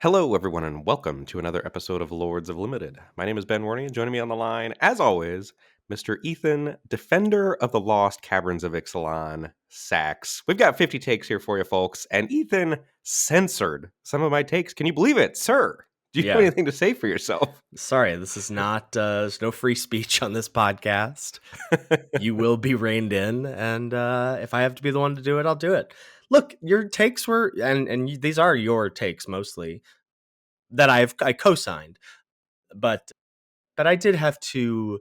Hello, everyone, and welcome to another episode of Lords of Limited. My name is Ben Warney, and joining me on the line, as always, Mr. Ethan, defender of the Lost Caverns of Ixalan, Sachs. We've got 50 takes here for you, folks, and Ethan censored some of my takes. Can you believe it, sir? Do you have Yeah. anything to say for yourself? Sorry, this is not, there's no free speech on this podcast. You will be reined in, and if I have to be the one to do it, I'll do it. Look, your takes were, these are your takes mostly, that I co-signed, but I did have to.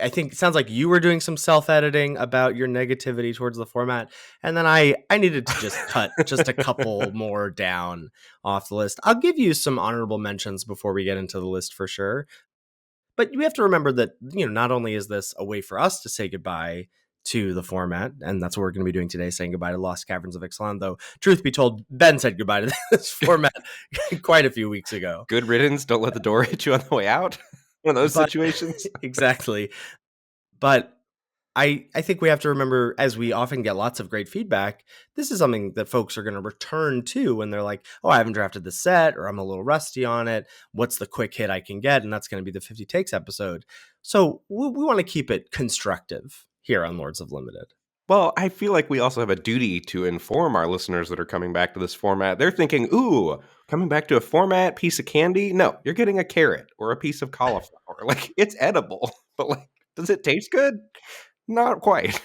I think it sounds like you were doing some self-editing about your negativity towards the format, and then I needed to just cut just a couple more down off the list. I'll give you some honorable mentions before we get into the list for sure. But you have to remember that, not only is this a way for us to say goodbye to the format, and that's what we're going to be doing today, saying goodbye to Lost Caverns of Ixalan, though, truth be told, Ben said goodbye to this format quite a few weeks ago. Good riddance. Don't let the door hit you on the way out. One of those But situations. exactly. But I think we have to remember, as we often get lots of great feedback, this is something that folks are going to return to when they're like, oh, I haven't drafted the set, or I'm a little rusty on it. What's the quick hit I can get? And that's going to be the 50 Takes episode. So we want to keep it constructive here on Lords of Limited. Well, I feel like we also have a duty to inform our listeners that are coming back to this format. They're thinking, ooh, coming back to a format, piece of candy? No, you're getting a carrot or a piece of cauliflower. Like, it's edible, but like, does it taste good? Not quite.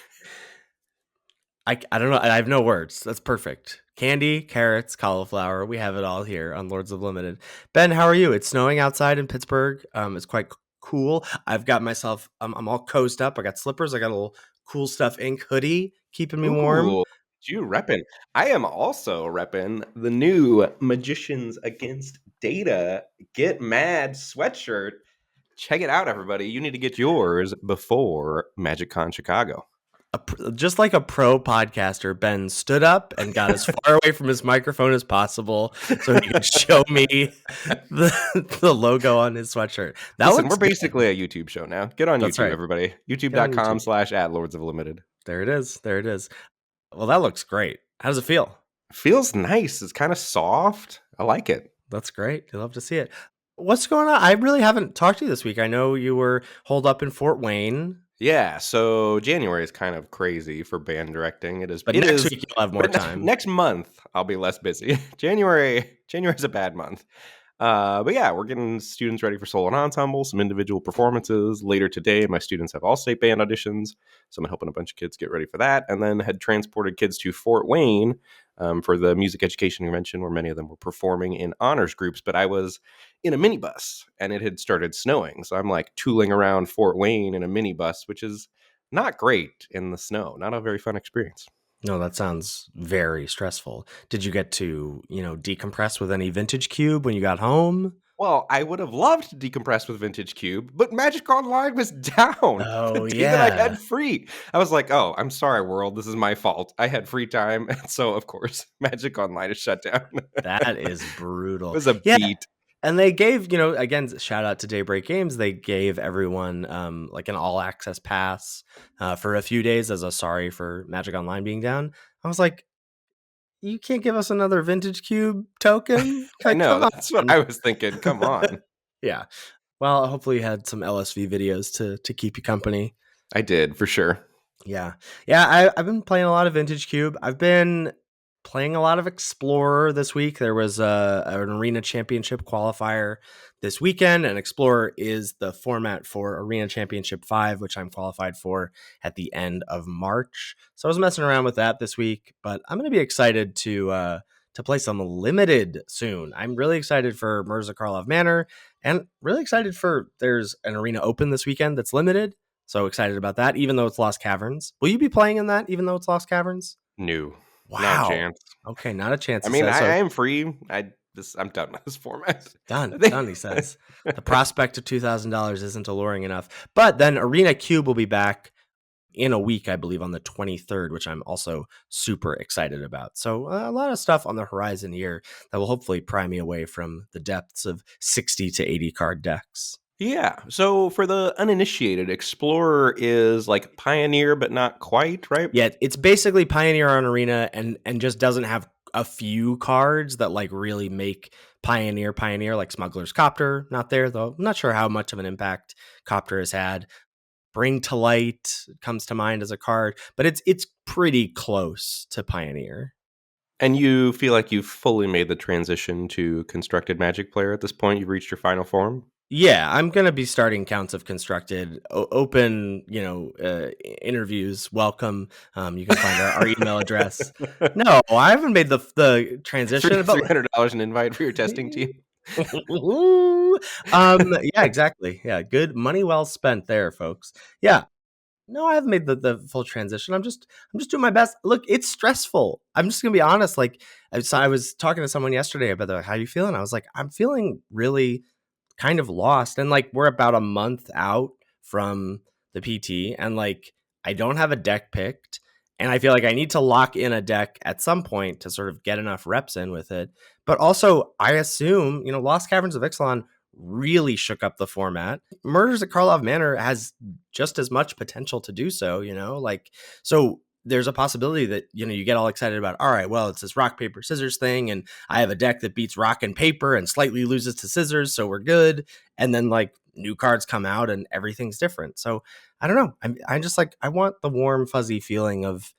I don't know. I have no words. That's perfect. Candy, carrots, cauliflower. We have it all here on Lords of Limited. Ben, how are you? It's snowing outside in Pittsburgh. It's quite cool. I've got myself, I'm all cozied up. I got slippers. I got a little Cool Stuff Inc. hoodie keeping me warm. Ooh, you repping. I am also repping the new Magicians Against Data Get Mad sweatshirt. Check it out, everybody. You need to get yours before MagicCon Chicago. Just like a pro podcaster, Ben stood up and got as far away from his microphone as possible so he could show me the logo on his sweatshirt. Listen, we're basically a YouTube show now. Get on That's YouTube, right. everybody. YouTube.com/@Lords of Limited. There it is. There it is. Well, that looks great. How does it feel? Feels nice. It's kind of soft. I like it. That's great. You love to see it. What's going on? I really haven't talked to you this week. I know you were holed up in Fort Wayne. Yeah, so January is kind of crazy for band directing. It is, but next week you'll have more time. Next month I'll be less busy. January's a bad month. But yeah, we're getting students ready for solo and ensemble, some individual performances. Later today, my students have all-state band auditions, so I'm helping a bunch of kids get ready for that. And then had transported kids to Fort Wayne for the music education convention, where many of them were performing in honors groups. But I was in a minibus, and it had started snowing, so I'm like tooling around Fort Wayne in a minibus, which is not great in the snow. Not a very fun experience. No, that sounds very stressful. Did you get to, decompress with any Vintage Cube when you got home? Well, I would have loved to decompress with Vintage Cube, but Magic Online was down. Oh, the day yeah. that I had free. I was like, oh, I'm sorry, world. This is my fault. I had free time. And so, of course, Magic Online is shut down. That is brutal. It was a beat. And they gave, again, shout out to Daybreak Games. They gave everyone like an all access pass for a few days as a sorry for Magic Online being down. I was like, you can't give us another Vintage Cube token? I know. That's what I was thinking. Come on. Yeah. Well, hopefully you had some LSV videos to keep you company. I did, for sure. Yeah. Yeah, I've been playing a lot of Vintage Cube. I've been playing a lot of Explorer this week. There was an Arena Championship qualifier this weekend, and Explorer is the format for Arena Championship 5, which I'm qualified for at the end of March. So I was messing around with that this week, but I'm going to be excited to play some Limited soon. I'm really excited for Mirza Karlov Manor, and really excited there's an Arena Open this weekend that's limited. So excited about that, even though it's Lost Caverns. Will you be playing in that, even though it's Lost Caverns? No. Wow. Not a chance. Okay, not a chance. I mean, I am free. I'm done with this format. Done, he says. The prospect of $2,000 isn't alluring enough. But then Arena Cube will be back in a week, I believe, on the 23rd, which I'm also super excited about. So a lot of stuff on the horizon here that will hopefully pry me away from the depths of 60 to 80 card decks. Yeah. So for the uninitiated, Explorer is like Pioneer, but not quite, right? Yeah, it's basically Pioneer on Arena and just doesn't have a few cards that like really make Pioneer, like Smuggler's Copter, not there though. I'm not sure how much of an impact Copter has had. Bring to Light comes to mind as a card, but it's pretty close to Pioneer. And you feel like you've fully made the transition to constructed Magic player at this point? You've reached your final form? Yeah, I'm gonna be starting Counts of Constructed. Open, interviews. Welcome. You can find our email address. No, I haven't made the transition, but $300 an invite for your testing team. Yeah, exactly. Yeah, good money well spent there, folks. Yeah. No, I haven't made the full transition. I'm just doing my best. Look, it's stressful. I'm just gonna be honest. Like I was talking to someone yesterday about how you feeling. I was like, I'm feeling really kind of lost. And like we're about a month out from the PT, and like I don't have a deck picked. And I feel like I need to lock in a deck at some point to sort of get enough reps in with it. But also, I assume, Lost Caverns of Ixalan really shook up the format. Murders at Karlov Manor has just as much potential to do so, like, so there's a possibility that, you get all excited about, all right, well, it's this rock, paper, scissors thing. And I have a deck that beats rock and paper and slightly loses to scissors. So we're good. And then like new cards come out and everything's different. So I don't know. I'm just like, I want the warm, fuzzy feeling of,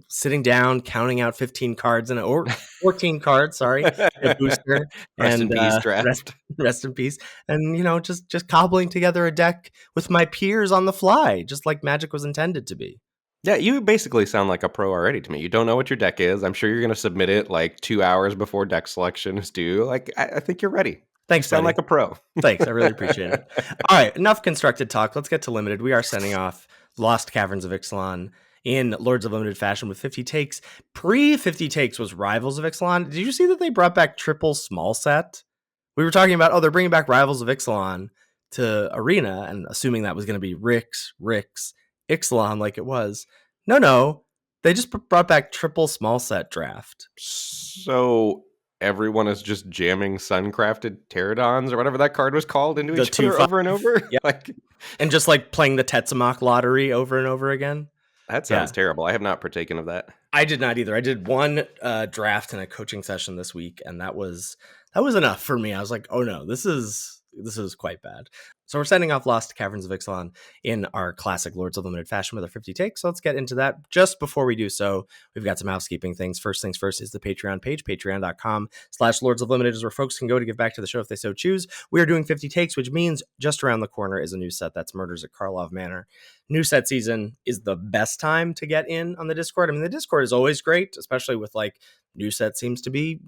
sitting down, counting out 15 cards or 14 cards, sorry, a booster, Rest in and peace, rest, draft. rest in peace. And, just cobbling together a deck with my peers on the fly, just like Magic was intended to be. Yeah, you basically sound like a pro already to me. You don't know what your deck is. I'm sure you're going to submit it like 2 hours before deck selection is due. Like, I think you're ready. You Thanks, sound buddy. like a pro. Thanks. I really appreciate it. All right. Enough constructed talk. Let's get to limited. We are sending off Lost Caverns of Ixalan in Lords of Limited fashion with 50 takes. Pre 50 takes was Rivals of Ixalan. Did you see that they brought back triple small set? We were talking about, they're bringing back Rivals of Ixalan to Arena and assuming that was going to be Rix, Ixalan like it was. No. They just brought back triple small set draft. So everyone is just jamming Suncrafted Pterodons or whatever that card was called into The each other over and over? Yep. Like, and just like playing the Tetzamach lottery over and over again. that sounds terrible. I have not partaken of that. I did not either. I did one draft and a coaching session this week, and that was enough for me. I was like, oh no, this is quite bad. So we're sending off Lost Caverns of Ixalan in our classic Lords of Limited fashion with our 50 takes. So let's get into that. Just before we do so, we've got some housekeeping things. First things first is the Patreon page. Patreon.com/Lords of Limited is where folks can go to give back to the show if they so choose. We are doing 50 takes, which means just around the corner is a new set. That's Murders at Karlov Manor. New set season is the best time to get in on the Discord. I mean, the Discord is always great, especially with like new set seems to be,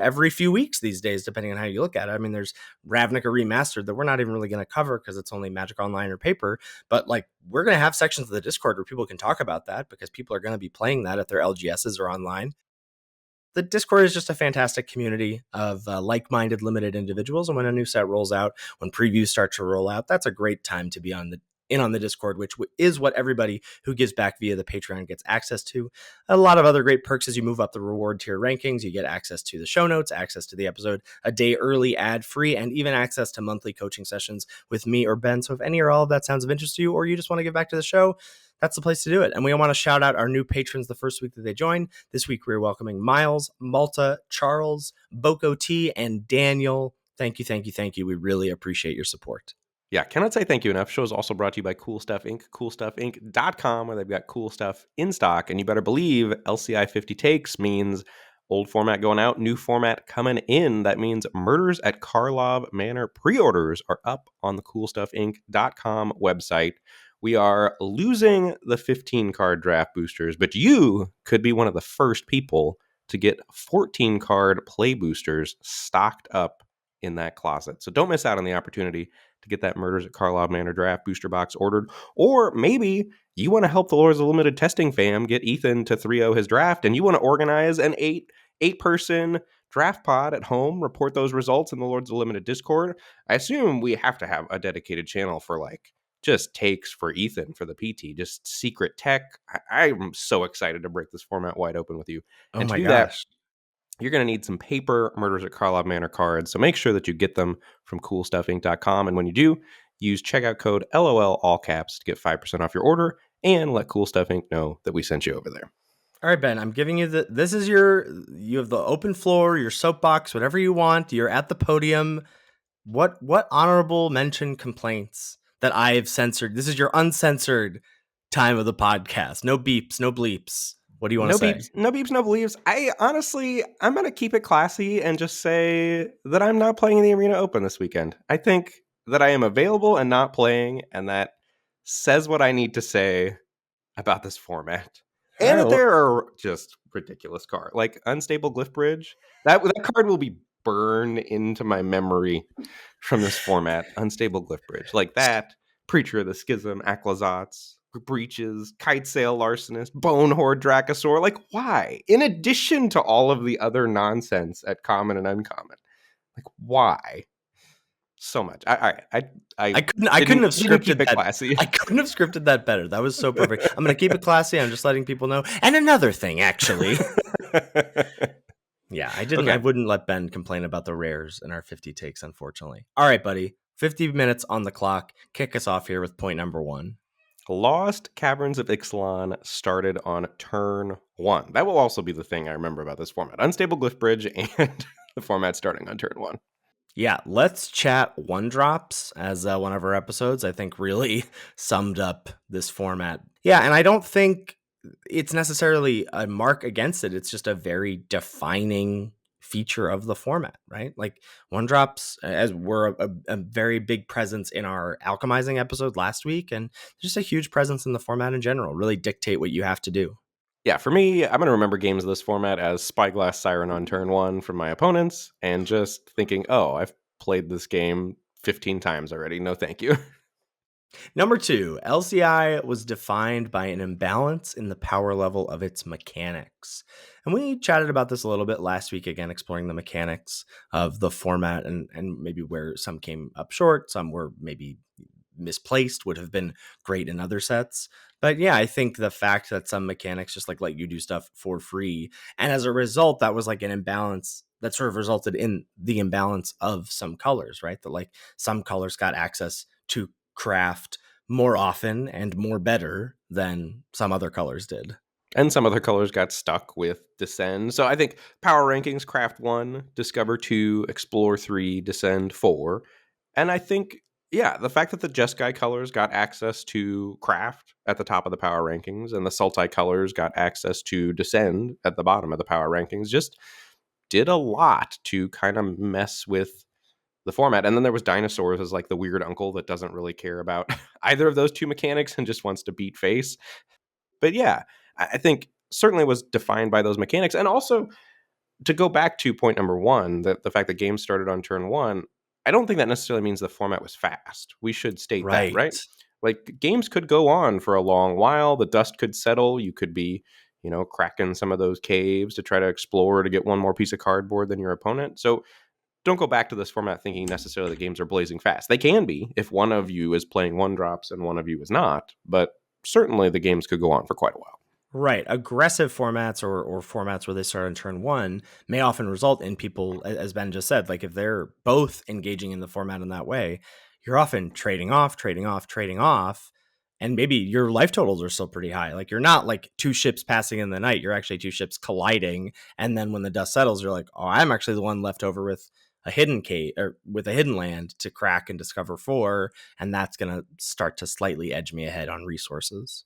every few weeks these days, depending on how you look at it. I mean, there's Ravnica Remastered that we're not even really going to cover because it's only Magic Online or paper, but like we're going to have sections of the Discord where people can talk about that because people are going to be playing that at their LGSs or online. The Discord is just a fantastic community of like-minded limited individuals. And when a new set rolls out, when previews start to roll out, that's a great time to be on the Discord, which is what everybody who gives back via the Patreon gets access to. A lot of other great perks as you move up the reward tier rankings. You get access to the show notes, access to the episode a day early, ad-free, and even access to monthly coaching sessions with me or Ben. So if any or all of that sounds of interest to you, or you just want to give back to the show, that's the place to do it. And we want to shout out our new patrons the first week that they join. This week, we're welcoming Miles, Malta, Charles, Boko T, and Daniel. Thank you. We really appreciate your support. Yeah, cannot say thank you enough. Show is also brought to you by Cool Stuff Inc., coolstuffinc.com, where they've got cool stuff in stock. And you better believe LCI 50 takes means old format going out, new format coming in. That means Murders at Karlov Manor pre-orders are up on the coolstuffinc.com website. We are losing the 15-card draft boosters, but you could be one of the first people to get 14-card play boosters stocked up in that closet. So don't miss out on the opportunity to get that Murders at Karlov Manor draft booster box ordered. Or maybe you want to help the Lords of Limited testing fam get Ethan to 3-0 his draft, and you want to organize an eight-person draft pod at home, report those results in the Lords of Limited Discord. I assume we have to have a dedicated channel for like just takes for Ethan for the PT, just secret tech. I'm so excited to break this format wide open with you. Oh And to my do gosh. that, you're going to need some paper Murders at Karlov Manor cards. So make sure that you get them from coolstuffinc.com. And when you do, use checkout code LOL all caps to get 5% off your order and let Cool Stuff Inc. know that we sent you over there. All right, Ben, I'm giving you this is you have the open floor, your soapbox, whatever you want. You're at the podium. What honorable mention complaints that I have censored? This is your uncensored time of the podcast. No beeps, no bleeps. What do you want to No say? beeps, no beeps, no bleeps. I'm gonna keep it classy and just say that I'm not playing in the Arena Open this weekend. I think that I am available and not playing, and that says what I need to say about this format. All And right, that well, there are just ridiculous cards. Like Unstable Glyph Bridge. That card will be burned into my memory from this format. Unstable Glyph Bridge. Like that, Preacher of the Schism, Aclazotz, Breaches, Kitesail Larcenist, Bone Horde Dracosaur. Like, why? In addition to all of the other nonsense at common and uncommon. Like, why? So much. I I couldn't have didn't keep scripted it that. classy. I couldn't have scripted that better. That was so perfect. I'm gonna keep it classy. I'm just letting people know. And another thing, actually. Yeah, I didn't. I Okay. wouldn't let Ben complain about the rares in our 50 takes, unfortunately. All right, buddy. 50 minutes on the clock. Kick us off here with point number one. Lost Caverns of Ixalan started on turn 1. That will also be the thing I remember about this format. Unstable Glyph Bridge and the format starting on turn 1. Yeah, let's chat one drops as one of our episodes. I think really summed up this format. Yeah, and I don't think it's necessarily a mark against it. It's just a very defining feature of the format, right? Like one drops, as we're a very big presence in our alchemizing episode last week, and just a huge presence in the format in general. Really dictate what you have to do. Yeah, for me, I'm going to remember games of this format as Spyglass Siren on turn 1 from my opponents and just thinking, oh, I've played this game 15 times already. No, thank you. Number two, LCI was defined by an imbalance in the power level of its mechanics. And we chatted about this a little bit last week, again, exploring the mechanics of the format and maybe where some came up short, some were maybe misplaced, would have been great in other sets. But yeah, I think the fact that some mechanics just like let you do stuff for free, and as a result, that was like an imbalance that sort of resulted in the imbalance of some colors, right? That like some colors got access to craft more often and more better than some other colors did. And some other colors got stuck with Descend. So I think Power Rankings, Craft 1, Discover 2, Explore 3, Descend 4. And I think, yeah, the fact that the Jeskai colors got access to Craft at the top of the Power Rankings and the Sultai colors got access to Descend at the bottom of the Power Rankings just did a lot to kind of mess with the format. And then there was Dinosaurs as like the weird uncle that doesn't really care about either of those two mechanics and just wants to beat face. But yeah, I think certainly was defined by those mechanics. And also to go back to point number one, that the fact that games started on turn 1, I don't think that necessarily means the format was fast. We should state that, Right. right? Like games could go on for a long while. The dust could settle. You could be, cracking some of those caves to try to explore to get one more piece of cardboard than your opponent. So don't go back to this format thinking necessarily the games are blazing fast. They can be if one of you is playing one drops and one of you is not, but certainly the games could go on for quite a while. Right. Aggressive formats or formats where they start on turn one may often result in people, as Ben just said, like if they're both engaging in the format in that way, you're often trading off, trading off, trading off. And maybe your life totals are still pretty high. Like you're not like two ships passing in the night. You're actually two ships colliding. And then when the dust settles, you're like, oh, I'm actually the one left over with a hidden cave or with a hidden land to crack and discover four. And that's going to start to slightly edge me ahead on resources.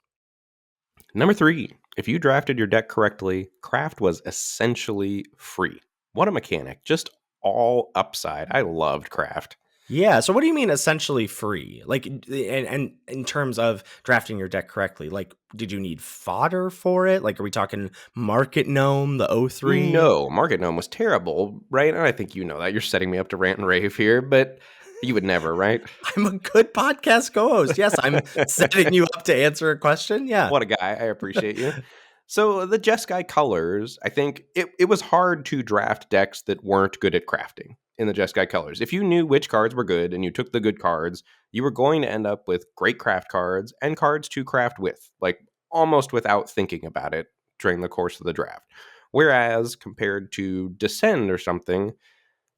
Number 3, if you drafted your deck correctly, craft was essentially free. What a mechanic. Just all upside. I loved craft. Yeah. So what do you mean essentially free? Like, and in terms of drafting your deck correctly, like, did you need fodder for it? Like, are we talking Market Gnome, the O3? No, Market Gnome was terrible, right? And I think you know that. You're setting me up to rant and rave here, but you would never, right? I'm a good podcast co-host. Yes, I'm setting you up to answer a question. Yeah. What a guy. I appreciate you. So the Jeskai colors, I think it was hard to draft decks that weren't good at crafting in the Jeskai colors. If you knew which cards were good and you took the good cards, you were going to end up with great craft cards and cards to craft with, like almost without thinking about it during the course of the draft. Whereas compared to Descend or something,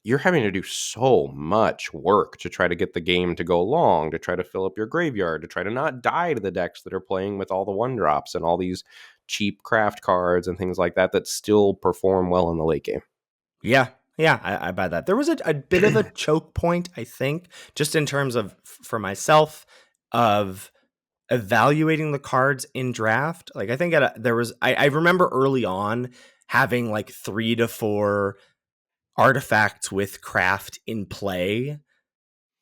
you're having to do so much work to try to get the game to go along, to try to fill up your graveyard, to try to not die to the decks that are playing with all the one drops and all these cheap craft cards and things like that that still perform well in the late game. Yeah. Yeah, I buy that. There was a bit of a choke point, I think, just in terms of, for myself, of evaluating the cards in draft. Like, I think I remember early on having like 3 to 4 artifacts with craft in play.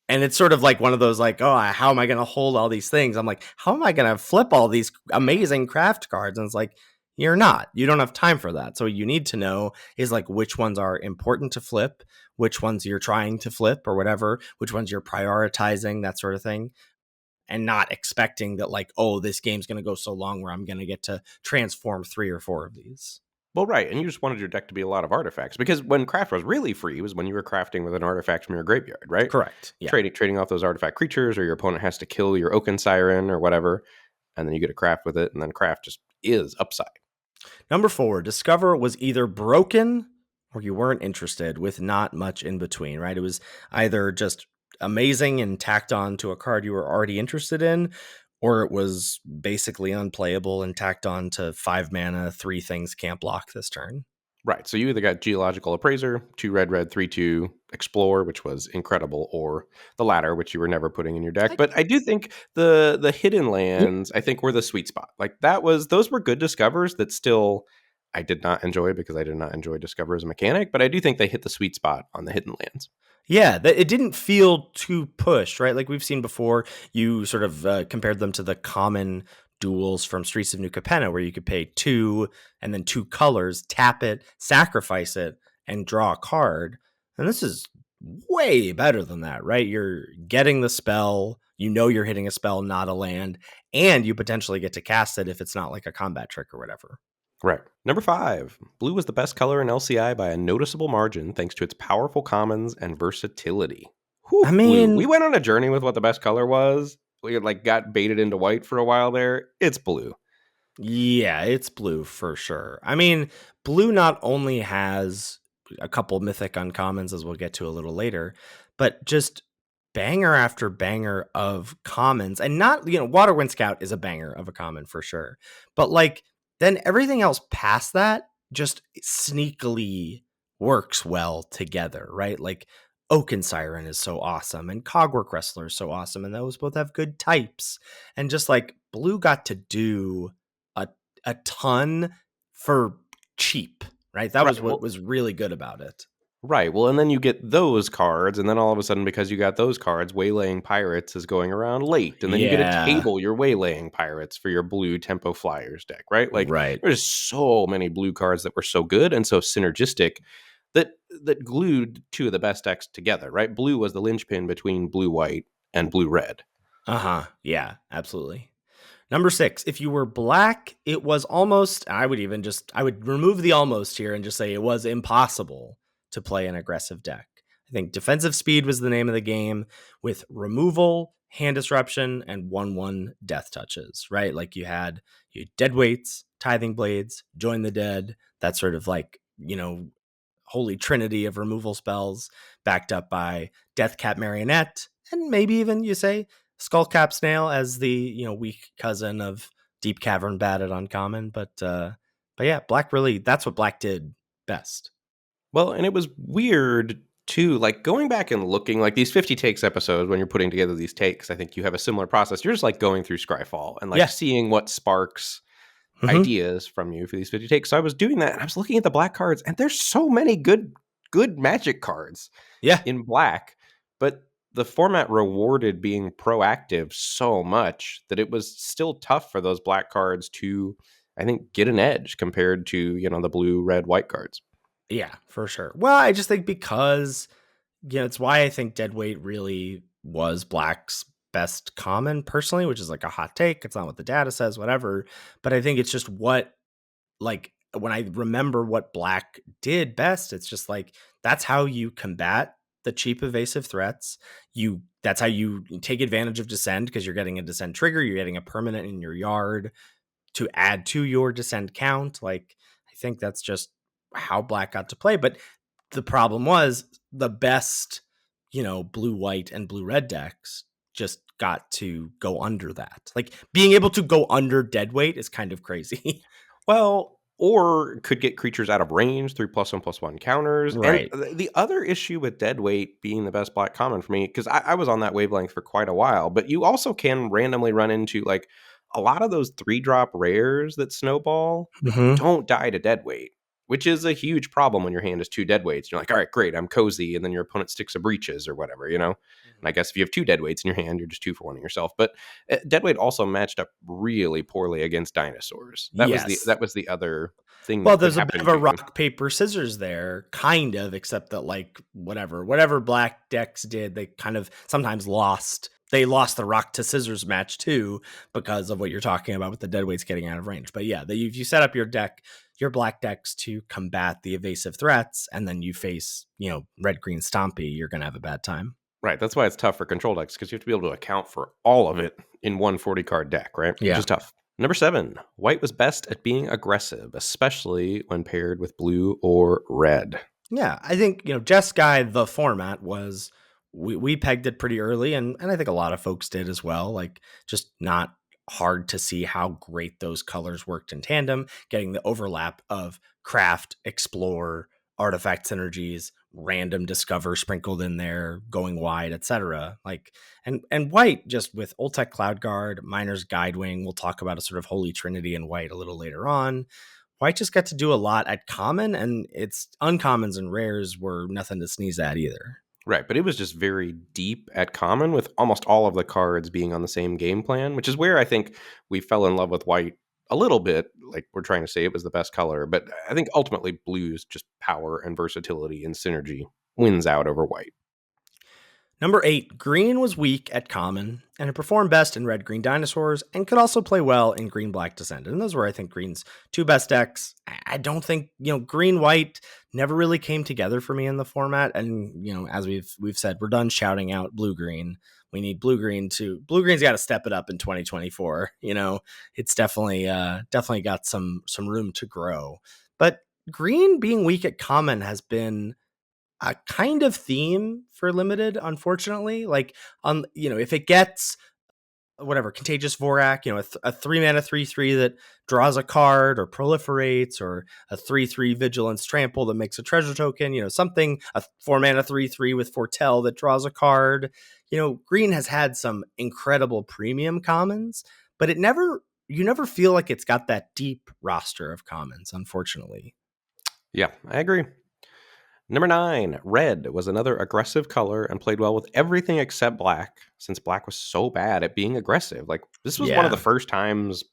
And it's sort of like one of those like, oh, how am I going to hold all these things? I'm like, how am I going to flip all these amazing craft cards? And it's like, you're not. You don't have time for that. So what you need to know is like which ones are important to flip, which ones you're trying to flip or whatever, which ones you're prioritizing, that sort of thing. And not expecting that like, oh, this game's going to go so long where I'm going to get to transform 3 or 4 of these. Well, right, and you just wanted your deck to be a lot of artifacts, because when craft was really free was when you were crafting with an artifact from your graveyard, right? Correct. Yeah. Trading off those artifact creatures, or your opponent has to kill your Oaken Siren or whatever, and then you get a craft with it, and then craft just is upside. Number 4, Discover was either broken or you weren't interested, with not much in between, right? It was either just amazing and tacked on to a card you were already interested in, or it was basically unplayable and tacked on to 5 mana, 3 things can't block this turn. Right, so you either got Geological Appraiser, 2 red, 3/2, Explore, which was incredible, or the latter, which you were never putting in your deck. But I do think the hidden lands, I think, were the sweet spot. Like, those were good discovers that still I did not enjoy, because I did not enjoy Discover as a mechanic, but I do think they hit the sweet spot on the hidden lands. Yeah, it didn't feel too pushed, right? Like we've seen before, you sort of compared them to the common duels from Streets of New Capenna, where you could pay 2 and then 2 colors, tap it, sacrifice it, and draw a card. And this is way better than that, right? You're getting the spell, you know you're hitting a spell, not a land, and you potentially get to cast it if it's not like a combat trick or whatever. Right. Number 5. Blue was the best color in LCI by a noticeable margin thanks to its powerful commons and versatility. Whew, I blue. We mean, went on a journey with what the best color was. We like got baited into white for a while there. It's blue. yeah, it's blue for sure. I mean, blue not only has a couple mythic uncommons, as we'll get to a little later, but just banger after banger of commons. And not, Waterwind Scout is a banger of a common for sure. But like, then everything else past that just sneakily works well together, right? Like, Oaken Siren is so awesome, and Cogwork Wrestler is so awesome, and those both have good types. And just like, blue got to do a a ton for cheap, right? That was Right. what Well, was really good about it. right. Well, and then you get those cards, and then all of a sudden, because you got those cards, Waylaying Pirates is going around late, and then you get a Yeah, table your Waylaying Pirates for your blue Tempo Flyers deck, right? Like, right. there's so many blue cards that were so good and so synergistic that glued 2 of the best decks together, right? Blue was the linchpin between blue white and blue red. Uh-huh. Yeah, absolutely. Number 6, if you were black, it was almost, I would remove the almost here and just say it was impossible to play an aggressive deck. I think defensive speed was the name of the game, with removal, hand disruption, and 1/1 death touches, right? Like you had dead weights, tithing blades, join the dead, that sort of like, holy trinity of removal spells, backed up by Deathcap Marionette, and maybe even, you say, Skullcap Snail as the weak cousin of Deep Cavern Bat at uncommon. But yeah, black really, that's what black did best. Well, and it was weird too, like going back and looking, like these 50 takes episodes, when you're putting together these takes, I think you have a similar process. You're just like going through Scryfall and like Yeah. seeing what sparks Hmm. ideas from you for these 50 takes. So I was doing that, and I was looking at the black cards, and there's so many good magic cards Yeah. in black, but the format rewarded being proactive so much that it was still tough for those black cards to, I think, get an edge compared to, the blue, red, white cards. Yeah, for sure. Well, I just think because, it's why I think Deadweight really was black's best common personally, which is like a hot take. It's not what the data says, whatever. But I think it's just what, like, when I remember what black did best, it's just like, that's how you combat the cheap evasive threats. That's how you take advantage of descend, because you're getting a descend trigger, you're getting a permanent in your yard to add to your descend count. Like, I think that's just how black got to play. But the problem was the best, blue white and blue red decks just got to go under that. Like, being able to go under deadweight is kind of crazy. Well, or could get creatures out of range through +1/+1 counters. And Right. the other issue with Deadweight being the best black common for me, because I was on that wavelength for quite a while, but you also can randomly run into like a lot of those 3-drop rares that snowball that Hmm. don't die to Deadweight, which is a huge problem when your hand is 2 Deadweights. You're like, all right, great, I'm cozy, and then your opponent sticks a breaches or whatever, you know? And I guess if you have 2 Deadweights in your hand, you're just 2 for 1 yourself. But Deadweight also matched up really poorly against dinosaurs. Yes. That was the other thing Well, that could there's a bit happen of a to you. rock, paper, scissors there, kind of, except that like whatever black decks did, they kind of sometimes lost. They lost the rock to scissors match too because of what you're talking about with the deadweights getting out of range. But yeah, if you set up your deck, your black decks to combat the evasive threats, and then you face, red green stompy, you're gonna have a bad time. Right. That's why it's tough for control decks, because you have to be able to account for all of it in one 40 card deck, right? Which Yeah. is tough. Number 7, white was best at being aggressive, especially when paired with blue or red. Yeah, I think Jeskai, the format was we pegged it pretty early, and I think a lot of folks did as well. Like, just not hard to see how great those colors worked in tandem, getting the overlap of craft, explore, artifact synergies, random discover sprinkled in there, going wide, etc. Like, and white just with Oltec Cloud Guard, Miner's Guidewing. We'll talk about a sort of holy trinity in white a little later on. White just got to do a lot at common, and its uncommons and rares were nothing to sneeze at either. Right, but it was just very deep at common, with almost all of the cards being on the same game plan, which is where I think we fell in love with white a little bit. Like, we're trying to say it was the best color, but I think ultimately blue's just power and versatility and synergy wins out over white. Number 8, green was weak at common, and it performed best in red-green dinosaurs, and could also play well in green-black descendant. And those were, I think, green's two best decks. I don't think green-white never really came together for me in the format. And as we've said, we're done shouting out blue-green. We need blue-green's got to step it up in 2024. It's definitely got some room to grow. But green being weak at common has been a kind of theme for limited, unfortunately. Like, if it gets whatever contagious Vorak, a 3-mana 3/3 that draws a card or proliferates, or a 3/3 vigilance trample that makes a treasure token, something, a 4-mana 3/3 with foretell that draws a card. Green has had some incredible premium commons, but you never feel like it's got that deep roster of commons, unfortunately. Yeah, I agree. Number 9, red was another aggressive color and played well with everything except black, since black was so bad at being aggressive. Like, this was one of the Yeah. first times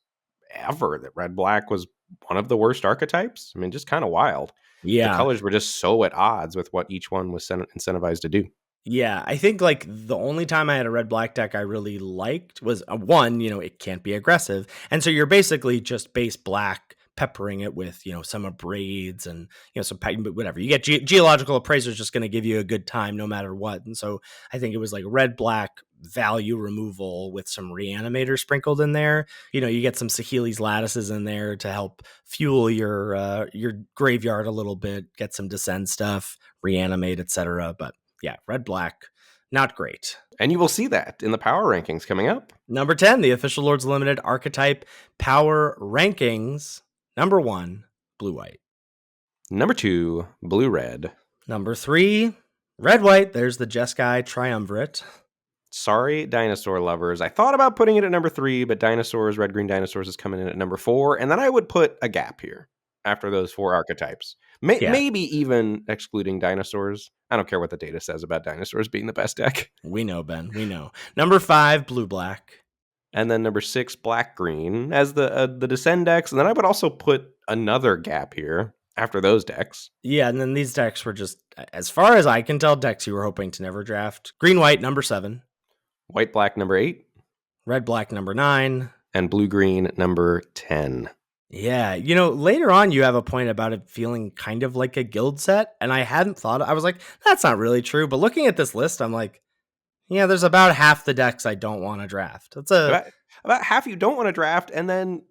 ever that red black was one of the worst archetypes. I mean, just kind of wild. The Yeah. colors were just so at odds with what each one was incentivized to do. Yeah, I think like the only time I had a red black deck I really liked was one, it can't be aggressive. And so you're basically just base black, peppering it with, some abrades and, some whatever. You get geological appraiser is just going to give you a good time no matter what. And so I think it was like red black value removal with some reanimator sprinkled in there. You get some Sahili's lattices in there to help fuel your graveyard a little bit, get some descend stuff, reanimate, etc. But yeah, red black, not great. And you will see that in the power rankings coming up. Number 10, the official Lords Limited archetype power rankings. Number 1, blue white. Number 2, blue red. Number 3, red white. There's the Jeskai triumvirate. Sorry, dinosaur lovers. I thought about putting it at number 3, but dinosaurs, red green dinosaurs, is coming in at number 4. And then I would put a gap here after those 4 archetypes. Yeah. Maybe even excluding dinosaurs. I don't care what the data says about dinosaurs being the best deck. We know, Ben. We know. Number 5, blue black. And then number 6, black green as the descend decks. And then I would also put another gap here after those decks. Yeah, and then these decks were just, as far as I can tell, decks you were hoping to never draft. Green white, number 7. White black, number 8. Red black, number 9. And blue green, number 10. Yeah, later on you have a point about it feeling kind of like a guild set, and I hadn't thought, I was like, that's not really true. But looking at this list, I'm like, yeah, there's about half the decks I don't want to draft. That's about half you don't want to draft, and then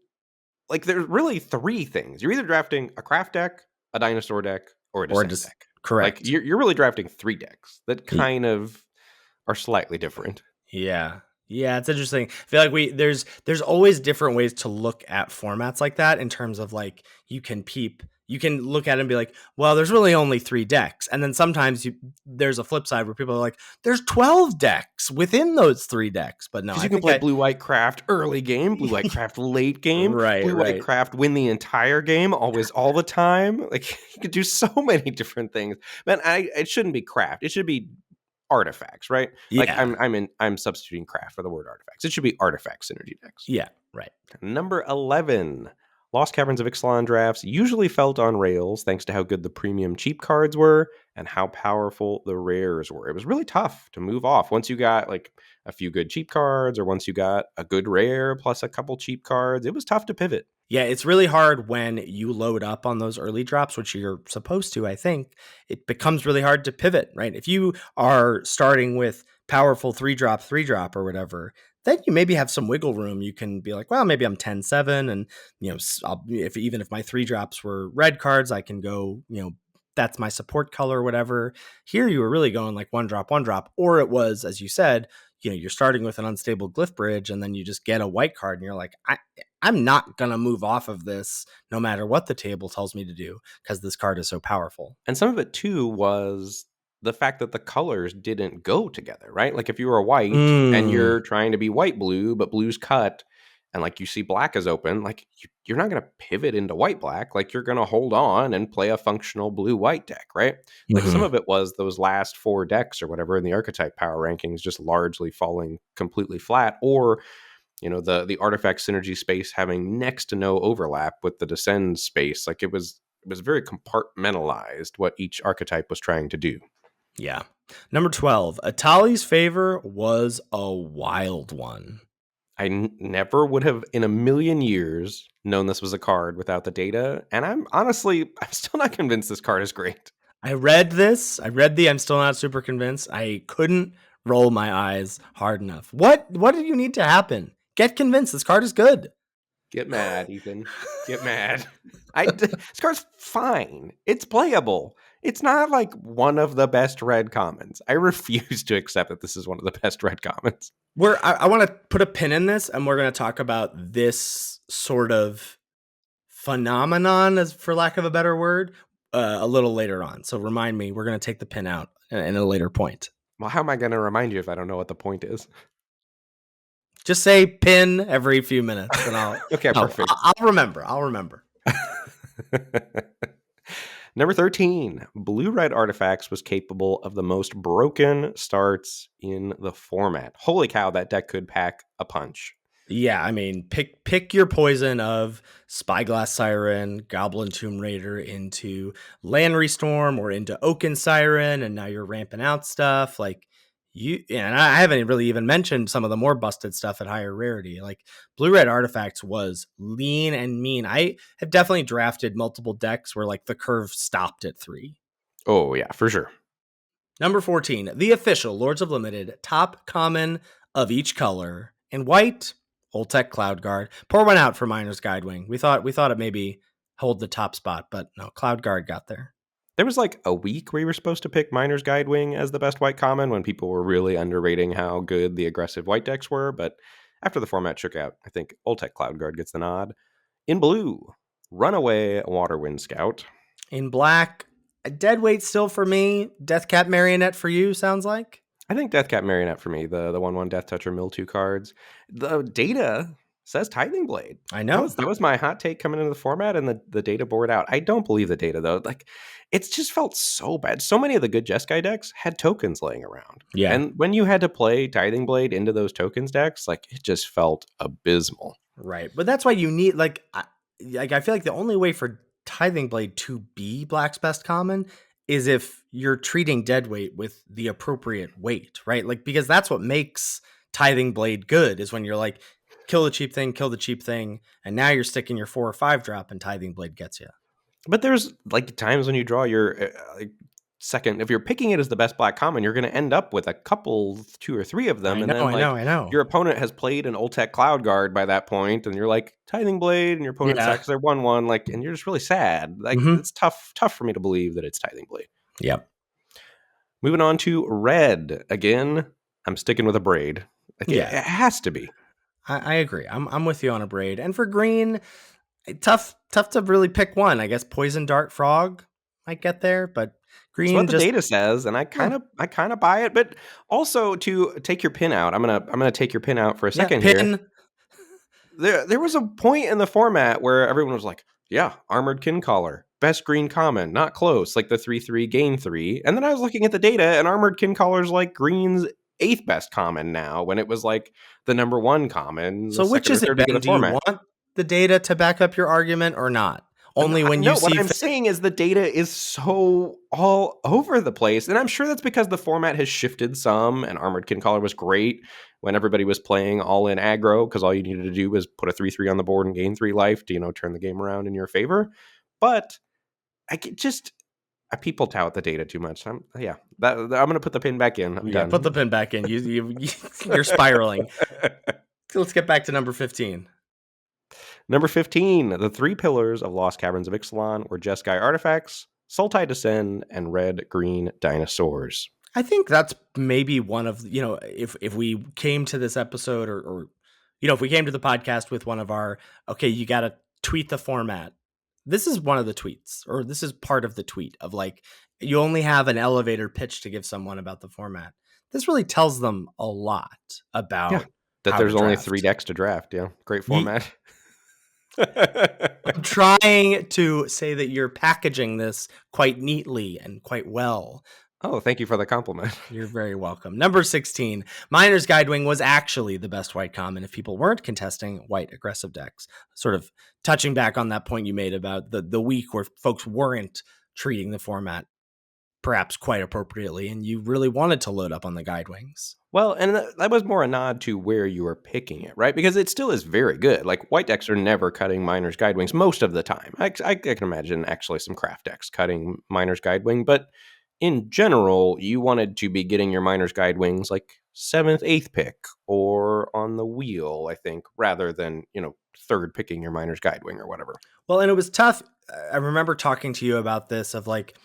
like there's really 3 things. You're either drafting a craft deck, a dinosaur deck, or a descent deck. Correct. Like you're really drafting 3 decks that kind of are slightly different. Yeah. Yeah, it's interesting. I feel like there's always different ways to look at formats like that in terms of like you can look at it and be like, well, there's really only 3 decks. And then sometimes there's a flip side where people are like, there's 12 decks within those 3 decks. But no, Because I you can think play blue white craft early game, blue white craft late game, right, blue white right. craft win the entire game, always all the time. Like you could do so many different things. Man, it shouldn't be craft. It should be artifacts, right? Like Yeah. I'm substituting craft for the word artifacts. It should be artifact synergy decks. Yeah, right. Number 11. Lost Caverns of Ixalan drafts usually felt on rails thanks to how good the premium cheap cards were and how powerful the rares were. It was really tough to move off once you got like a few good cheap cards or once you got a good rare plus a couple cheap cards. It was tough to pivot. Yeah, it's really hard when you load up on those early drops, which you're supposed to, I think. It becomes really hard to pivot, right? If you are starting with powerful 3 drop or whatever, then you maybe have some wiggle room. You can be like, well, maybe I'm 10-7 and if even if my 3 drops were red cards, I can go, that's my support color or whatever. Here you were really going like 1 drop, or it was, as you said, you're starting with an unstable glyph bridge and then you just get a white card and you're like, I'm not going to move off of this no matter what the table tells me to do because this card is so powerful. And some of it too was the fact that the colors didn't go together, right? Like if you were white and Mm. you're trying to be white blue, but blue's cut, and like you see black is open, like you're not going to pivot into white black. Like you're going to hold on and play a functional blue white deck, right? Like some Mhm. of it was those last 4 decks or whatever in the archetype power rankings just largely falling completely flat, or the artifact synergy space having next to no overlap with the descend space. Like it was very compartmentalized what each archetype was trying to do. Yeah. Number 12, Atali's favor was a wild one. Never would have in a million years known this was a card without the data, and I'm still not convinced this card is great. I read this. I'm still not super convinced. I couldn't roll my eyes hard enough. What did you need to happen? Get convinced this card is good. Get mad, Ethan. Get mad. This card's fine. It's playable. It's not like one of the best red commons. I refuse to accept that this is one of the best red commons. I want to put a pin in this, and we're going to talk about this sort of phenomenon, as for lack of a better word, a little later on. So remind me, we're going to take the pin out in a later point. Well, how am I going to remind you if I don't know what the point is? Just say pin every few minutes, and Okay, perfect. I'll remember. I'll remember. Number 13, blue-red artifacts was capable of the most broken starts in the format. Holy cow, that deck could pack a punch. Yeah, I mean, pick your poison of Spyglass Siren, Goblin Tomb Raider into Landry Storm or into Oaken Siren, and now you're ramping out stuff like and I haven't really even mentioned some of the more busted stuff at higher rarity. Like Blue Red Artifacts was lean and mean. I have definitely drafted multiple decks where like the curve stopped at 3. Oh, yeah, for sure. Number 14, the official Lords of Limited top common of each color in white. Old Tech Cloud Guard. Pour one out for Miner's Guidewing. We thought it maybe hold the top spot, but no, Cloud Guard got there. There was like a week where you were supposed to pick Miner's Guidewing as the best white common when people were really underrating how good the aggressive white decks were, but after the format shook out, I think Old Tech Cloud Guard gets the nod. In blue, Runaway Waterwind Scout. In black, a dead weight still for me. Deathcap Marionette for you, sounds like. I think Deathcap Marionette for me, the 1/1 Death Toucher mill 2 cards. The data says Tithing Blade. I know. That was my hot take coming into the format, and the data bore it out. I don't believe the data though. Like it's just felt so bad. So many of the good Jeskai decks had tokens laying around. Yeah. And when you had to play Tithing Blade into those tokens decks, like it just felt abysmal. Right. But that's why you need I feel like the only way for Tithing Blade to be Black's best common is if you're treating deadweight with the appropriate weight, right? Like, because that's what makes Tithing Blade good is when you're like, kill the cheap thing, and now you're sticking your 4 or 5 drop and Tithing Blade gets you. But there's like times when you draw your second, if you're picking it as the best black common, you're going to end up with a couple, 2 or 3 of them. I And then know. your opponent has played an Old Tech Cloud Guard by that point, and you're like Tithing Blade, and your opponent sacks their 1/1, like, and you're just really sad. Like it's tough for me to believe that it's Tithing Blade. Yep. Moving on to red again. I'm sticking with a braid. Like it Yeah, has to be. I agree. I'm with you on Abrade. And for green, tough to really pick one. I guess Poison Dart Frog might get there, but It's what green the just data says, and yeah, I kind of buy it. But also to take your pin out, I'm gonna take your pin out for a yeah, second here. pin. There was a point in the format where everyone was like, "Yeah, Armored Kincaller, best green common, not close, like the 3/3 gain 3." And then I was looking at the data, and Armored Kincaller's like green's eighth best common now, when it was like the number one common, the So which second or is it, third week of Ben? the Do you format. want the data to back up your argument or not? Only when you No, what see I'm fit. saying is the data is so all over the place. And I'm sure that's because the format has shifted some, and Armored Kincaller was great when everybody was playing all in aggro, because all you needed to do was put a 3/3 on the board and gain 3 life to, turn the game around in your favor. But I could just, people tout the data too much. I'm going to put the pin back in. I'm Yeah, put the done. pin back in. You're spiraling. Let's get back to number 15. Number 15, the three pillars of Lost Caverns of Ixalan were Jeskai artifacts, Sultai Descend, and red green dinosaurs. I think that's maybe one of, if we came to this episode or if we came to the podcast with one of our, okay, you got to tweet the format. This is one of the tweets, or this is part of the tweet of like, you only have an elevator pitch to give someone about the format. This really tells them a lot Yeah. about That how to there's only 3 draft. decks to draft. Yeah. Great Ye- format. I'm trying to say that you're packaging this quite neatly and quite well. Oh, thank you for the compliment. You're very welcome. Number 16, Miner's Guidewing was actually the best white common if people weren't contesting white aggressive decks. Sort of touching back on that point you made about the week where folks weren't treating the format perhaps quite appropriately, and you really wanted to load up on the Guidewings. Well, and that was more a nod to where you were picking it, right? Because it still is very good. Like, white decks are never cutting Miner's Guidewings most of the time. I can imagine actually some craft decks cutting Miner's Guidewing, but in general, you wanted to be getting your Miner's Guidewings like 7th, 8th pick, or on the wheel, I think, rather than, third picking your Miner's Guidewing or whatever. Well, and it was tough. I remember talking to you about this of like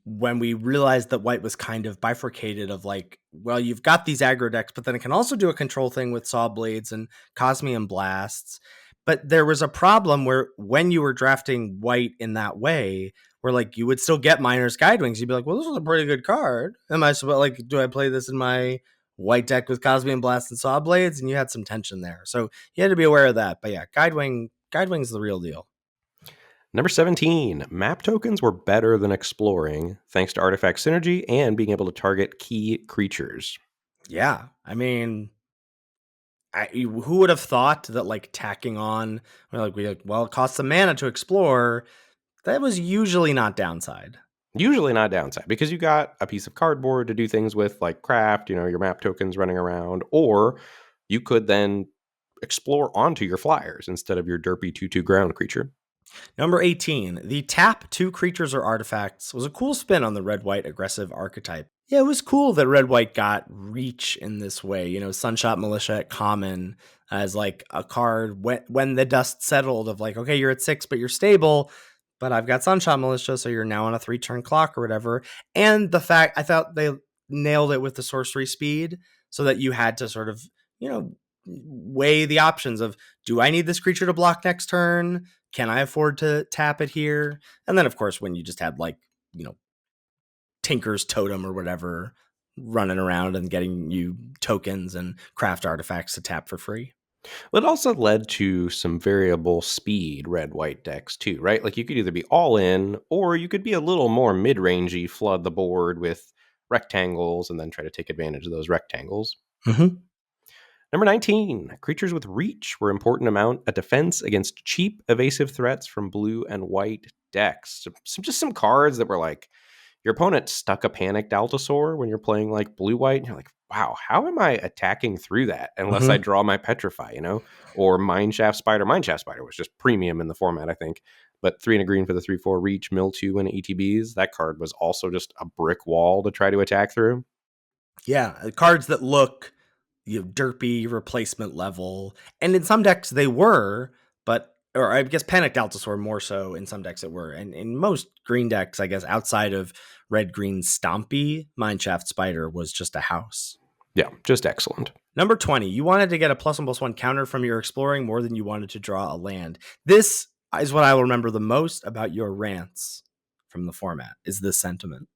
when we realized that white was kind of bifurcated of like, well, you've got these aggro decks, but then it can also do a control thing with saw blades and Cosmium blasts. But there was a problem where when you were drafting white in that way, where like you would still get Miner's Guidewings, you'd be like, well, this is a pretty good card. Am I supposed like, do I play this in my white deck with Cosmium Blast and Saw Blades? And you had some tension there. So you had to be aware of that. But yeah, Guidewing's the real deal. Number 17, map tokens were better than exploring thanks to artifact synergy and being able to target key creatures. Yeah. I mean, who would have thought that like tacking on, well, it costs some mana to explore. That was usually not downside. Usually not downside, because you got a piece of cardboard to do things with, like craft, your map tokens running around, or you could then explore onto your flyers instead of your derpy 2/2 ground creature. Number 18, the tap 2 creatures or artifacts was a cool spin on the red-white aggressive archetype. Yeah, it was cool that red-white got reach in this way. Sunshot Militia at common as like a card when the dust settled of like, okay, you're at 6, but you're stable, but I've got Sunshot Militia, so you're now on a 3-turn clock or whatever. And the fact, I thought they nailed it with the sorcery speed so that you had to sort of, weigh the options of, do I need this creature to block next turn? Can I afford to tap it here? And then, of course, when you just had like, Tinker's Totem or whatever running around and getting you tokens and craft artifacts to tap for free. It also led to some variable speed red-white decks too, right? Like, you could either be all in, or you could be a little more mid-rangey, flood the board with rectangles and then try to take advantage of those rectangles. Mm-hmm. Number 19, creatures with reach were important amount a defense against cheap evasive threats from blue and white decks. Some cards that were like, your opponent stuck a panicked Altasaur when you're playing like blue white, and you're like, wow, how am I attacking through that unless I Mm-hmm. draw my Petrify, Or Mineshaft Spider. Mineshaft Spider was just premium in the format, I think. But 3 and a green for the 3/4 reach, mill 2 and ETBs. That card was also just a brick wall to try to attack through. Yeah, cards that look derpy replacement level, and in some decks they were, but or I guess Panicked Altasaur more so in some decks it were, and in most green decks, I guess outside of red green Stompy, Mineshaft Spider was just a house. Yeah, just excellent. Number 20, you wanted to get a +1/+1 counter from your exploring more than you wanted to draw a land. This is what I will remember the most about your rants from the format, is this sentiment.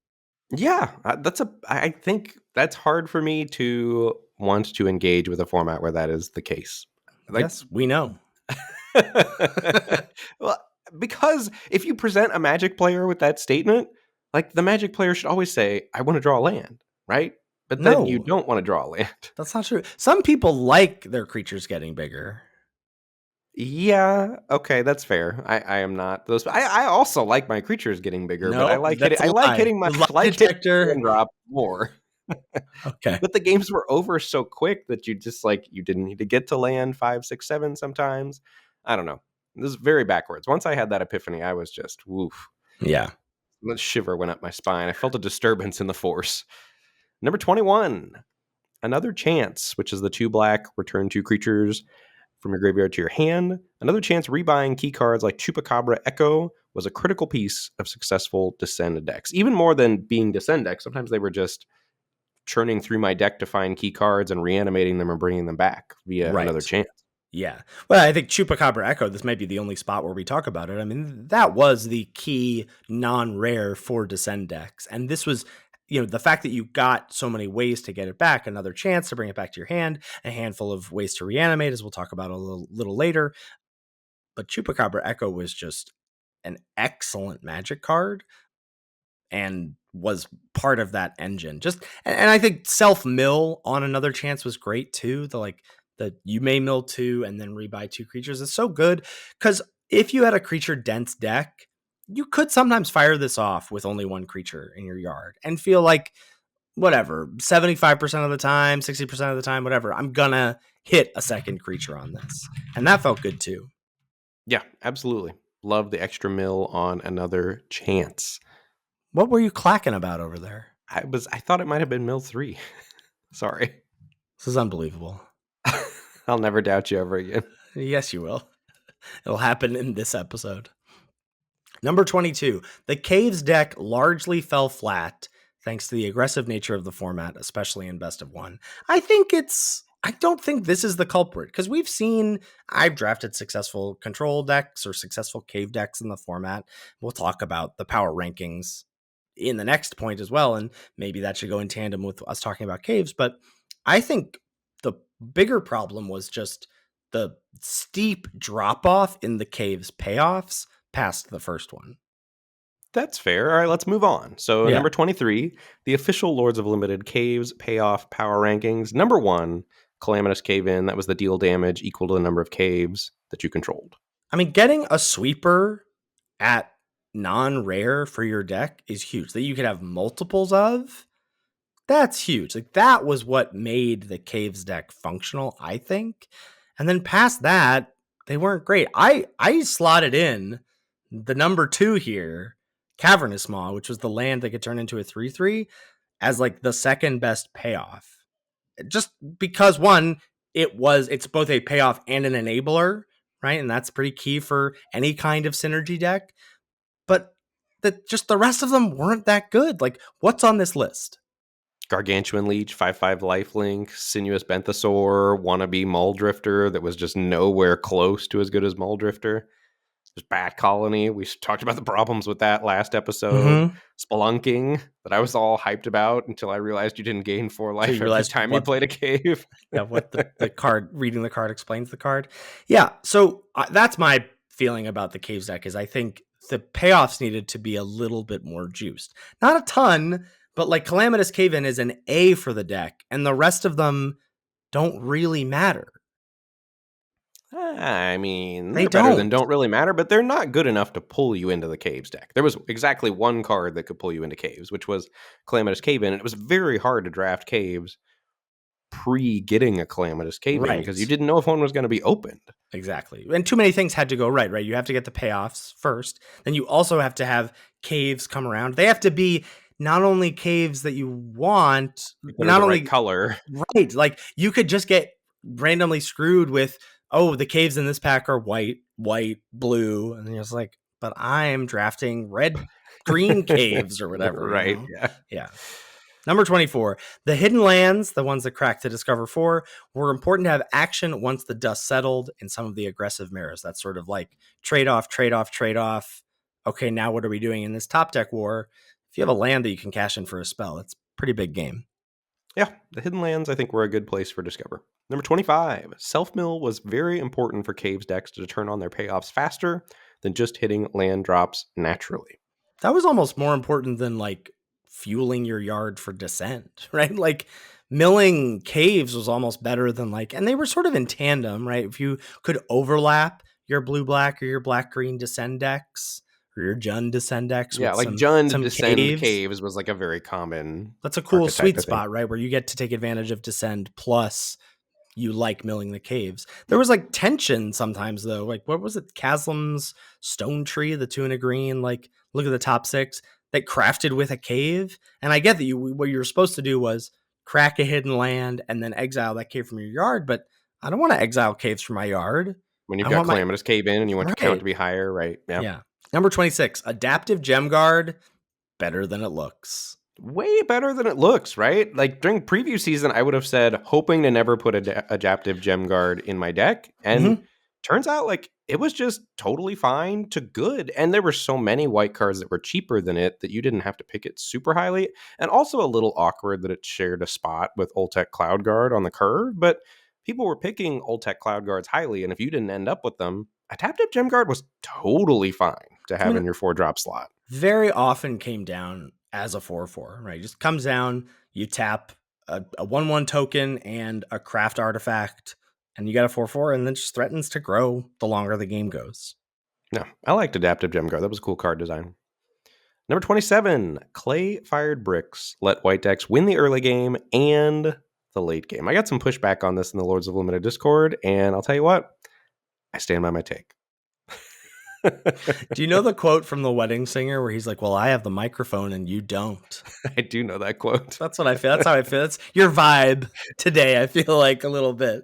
Yeah, I think that's hard for me to want to engage with a format where that is the case. Like, Yes, we know. well, because if you present a Magic player with that statement, like the Magic player should always say, "I want to draw a land," right? But then you No, don't want to draw a land. that's not true. Some people like their creatures getting bigger. Yeah, okay, that's fair. I am not those. I also like my creatures getting bigger, but No, that's a I like lie. hitting my The lie I like hitting detector. land drop more. Okay. But the games were over so quick that you just you didn't need to get to land 5, 6, 7 sometimes. I don't know. This is very backwards. Once I had that epiphany, I was just woof. Yeah. The shiver went up my spine. I felt a disturbance in the force. Number 21, Another Chance, which is the 2 black, return 2 creatures from your graveyard to your hand. Another Chance rebuying key cards like Chupacabra Echo was a critical piece of successful Descend decks. Even more than being Descend decks, sometimes they were just churning through my deck to find key cards and reanimating them and bringing them back via Another Right. Chance. Yeah. Well, I think Chupacabra Echo, this might be the only spot where we talk about it. I mean, that was the key non-rare for Descend decks. And this was, the fact that you got so many ways to get it back, Another Chance to bring it back to your hand, a handful of ways to reanimate, as we'll talk about a little later. But Chupacabra Echo was just an excellent Magic card and was part of that engine. And I think self mill on Another Chance was great too. The you may mill 2 and then rebuy 2 creatures is so good, because if you had a creature dense deck, you could sometimes fire this off with only 1 creature in your yard and feel like, whatever, 75% of the time, 60% of the time, whatever, I'm gonna hit a second creature on this. And that felt good too. Yeah, absolutely. Love the extra mill on Another Chance. What were you clacking about over there? I thought it might have been mill 3. Sorry. This is unbelievable. I'll never doubt you ever again. Yes, you will. It'll happen in this episode. Number 22, the Caves deck largely fell flat thanks to the aggressive nature of the format, especially in best of 1. I don't think this is the culprit, because I've drafted successful control decks or successful cave decks in the format. We'll talk about the power rankings in the next point as well, and maybe that should go in tandem with us talking about caves. But I think the bigger problem was just the steep drop off in the caves payoffs past the first one. That's fair. All right, let's move on. So, Yeah. number 23, the official Lords of Limited Caves payoff power rankings. Number 1, Calamitous Cave In. That was the deal damage equal to the number of caves that you controlled. I mean, getting a sweeper at non-rare for your deck is huge. That you could have multiples of, that's huge. Like, that was what made the Caves deck functional, I think. And then past that, they weren't great. I slotted in the number 2 here, Cavernous Maw, which was the land that could turn into a 3/3, as like the second best payoff. Just because, one, it's both a payoff and an enabler, right? And that's pretty key for any kind of synergy deck. But just the rest of them weren't that good. Like, what's on this list? Gargantuan Leech, 5/5 lifelink, Sinuous Benthosaur, wannabe Muldrifter that was just nowhere close to as good as Muldrifter. There's Bat Colony. We talked about the problems with that last episode. Mm-hmm. Spelunking that I was all hyped about until I realized you didn't gain 4 So life you every realize time you played a cave. what the card, reading the card explains the card. Yeah. So that's my feeling about the Caves deck, is I think the payoffs needed to be a little bit more juiced. Not a ton, but like Calamitous Cave-In is an A for the deck, and the rest of them don't really matter. I mean, They they're better than don't. don't really matter, but they're not good enough to pull you into the caves deck. There was exactly one card that could pull you into caves, which was Calamitous Cave In, and it was very hard to draft caves pre getting a Calamitous Cave In because you Right. didn't know if one was going to be opened. Exactly. And too many things had to go right? You have to get the payoffs first. Then you also have to have caves come around. They have to be not only caves that you want, That are not the only right color. right. Like, you could just get randomly screwed with, oh, the caves in this pack are white, blue. And you're just like, but I am drafting red, green caves or whatever, Right. Yeah. Yeah. Number 24, the hidden lands, the ones that cracked to Discover 4, were important to have action once the dust settled in some of the aggressive mirrors. That's sort of like trade off, trade off, trade off. Okay, now what are we doing in this top deck war? If you have a land that you can cash in for a spell, it's a pretty big game. Yeah, the hidden lands I think were a good place for Discover. Number 25, Self Mill was very important for Caves decks to turn on their payoffs faster than just hitting land drops naturally. That was almost more important than like fueling your yard for descent, right? Like milling caves was almost better than like, and they were sort of in tandem, right? If you could overlap your blue black or your black green descend decks or your Jund descend decks Yeah, with like some Jund some Descend caves, Caves was like a very common that's a cool archetype, sweet I think. spot, right? Where you get to take advantage of descend plus you like milling the caves. There was like tension sometimes though. Like what was it? Caslam's Stone Tree, the 2 and a green. Like look at the top 6 that crafted with a cave. And I get that what you were supposed to do was crack a hidden land and then exile that cave from your yard. But I don't want to exile caves from my yard. When you've I got want my Calamitous Cave in and you want your count right. to be higher, right? Yeah. Yeah. Number 26, Adaptive Gem Guard, better than it looks. Way better than it looks, right? Like during preview season, I would have said hoping to never put Adaptive Gem Guard in my deck. And Mm-hmm. turns out like it was just totally fine to good. And there were so many white cards that were cheaper than it that you didn't have to pick it super highly. And also a little awkward that it shared a spot with Oltec Cloud Guard on the curve. But people were picking Oltec Cloud Guards highly. And if you didn't end up with them, Adaptive Gem Guard was totally fine to I have mean, in your 4-drop slot. very often came down as a 4/4, right? Just comes down, you tap a 1/1 token and a craft artifact, and you got a 4/4, and then just threatens to grow the longer the game goes. No, I liked Adaptive Gem Guard. That was a cool card design. Number 27, Clay Fired Bricks let white decks win the early game and the late game. I got some pushback on this in the Lords of Limited Discord, and I'll tell you what, I stand by my take. Do you know the quote from The Wedding Singer where he's like, well, I have the microphone and you don't? I do know that quote. That's what I feel. That's how I feel. That's your vibe today, I feel like a little bit.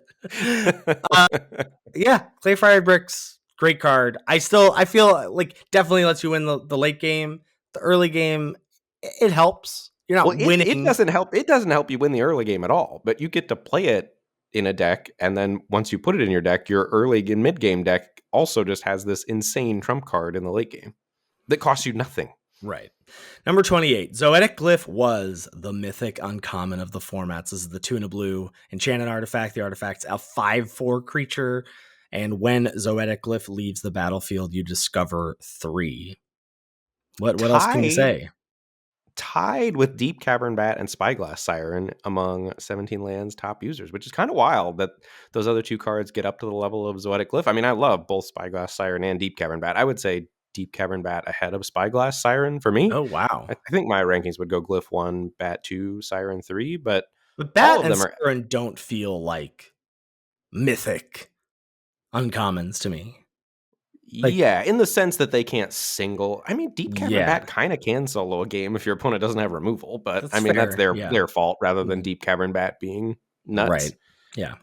Yeah, Clay Fired Bricks, great card. I feel like definitely lets you win the late game. The early game, it helps. You're Well, not it winning. doesn't help. It doesn't help you win the early game at all, but you get to play it in a deck, and then once you put it in your deck, your early and mid game deck also just has this insane trump card in the late game that costs you nothing. Right. Number 28, Zoetic Glyph was the mythic uncommon of the formats. This is the 2 and a blue enchanted artifact. The artifact's a 5/4 creature, and when Zoetic Glyph leaves the battlefield, you discover 3. What else can you Tied say? tied with Deep Cavern Bat and Spyglass Siren among 17 lands top users, which is kind of wild that those other 2 cards get up to the level of Zoetic Glyph. I mean, I love both Spyglass Siren and Deep Cavern Bat. I would say Deep Cavern Bat ahead of Spyglass Siren for me. Oh, wow. I think my rankings would go Glyph 1, Bat 2, Siren 3, but But all Bat of and them are. Siren don't feel like mythic uncommons to me. Like, Yeah, in the sense that they can't single. I mean, Deep Cavern yeah, Bat kind of can solo a game if your opponent doesn't have removal, but I that's mean that's fair. their Yeah. their fault rather than Deep Cavern Bat being nuts. Right. Yeah.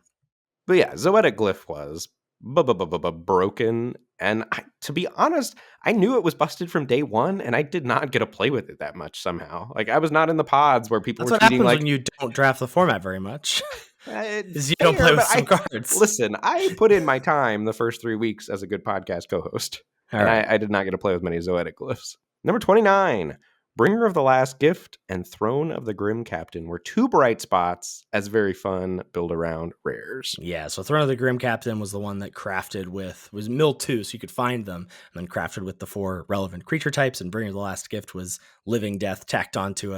But yeah, Zoetic Glyph was broken, and to be honest, I knew it was busted from day one, and I did not get to play with it that much somehow. Like I was not in the pods where people That's were what tweeting happens like, when you don't draft the format very much. Is you don't fair, play with but some cards. listen, I put in my time the first 3 weeks as a good podcast co-host, All and right. I did not get to play with many Zoetic Glyphs. Number 29, Bringer of the Last Gift and Throne of the Grim Captain were 2 bright spots as very fun build around rares. Yeah, so Throne of the Grim Captain was the one that crafted was mill 2, so you could find them, and then crafted with the 4 relevant creature types, and Bringer of the Last Gift was Living Death tacked onto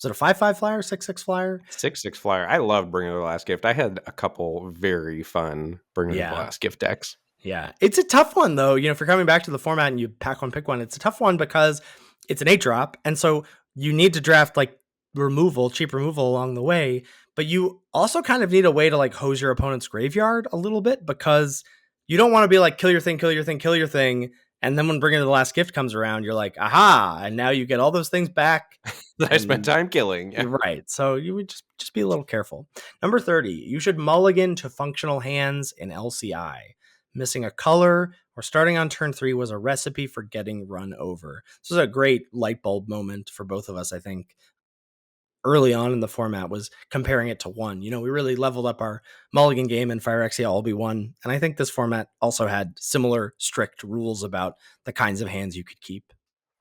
was it a 5/5 flyer, 6/6 flyer? 6/6 flyer. I love Bringer of the Last Gift. I had a couple very fun Bringer of the Yeah. Last Gift decks. Yeah. It's a tough one though. You know, if you're coming back to the format and you pack one, pick one, it's a tough one because it's an 8-drop. And so you need to draft like cheap removal along the way. But you also kind of need a way to like hose your opponent's graveyard a little bit because you don't want to be like, kill your thing, kill your thing, kill your thing. And then when Bringer of the Last Gift comes around, you're like, aha. And now you get all those things back. That I spent time killing. Yeah. Right. So you would just be a little careful. Number 30, you should mulligan to functional hands in LCI. Missing a color or starting on turn 3 was a recipe for getting run over. This was a great light bulb moment for both of us, I think. early on in the format was comparing it to one. We really leveled up our mulligan game in Phyrexia all be one. And I think this format also had similar strict rules about the kinds of hands you could keep.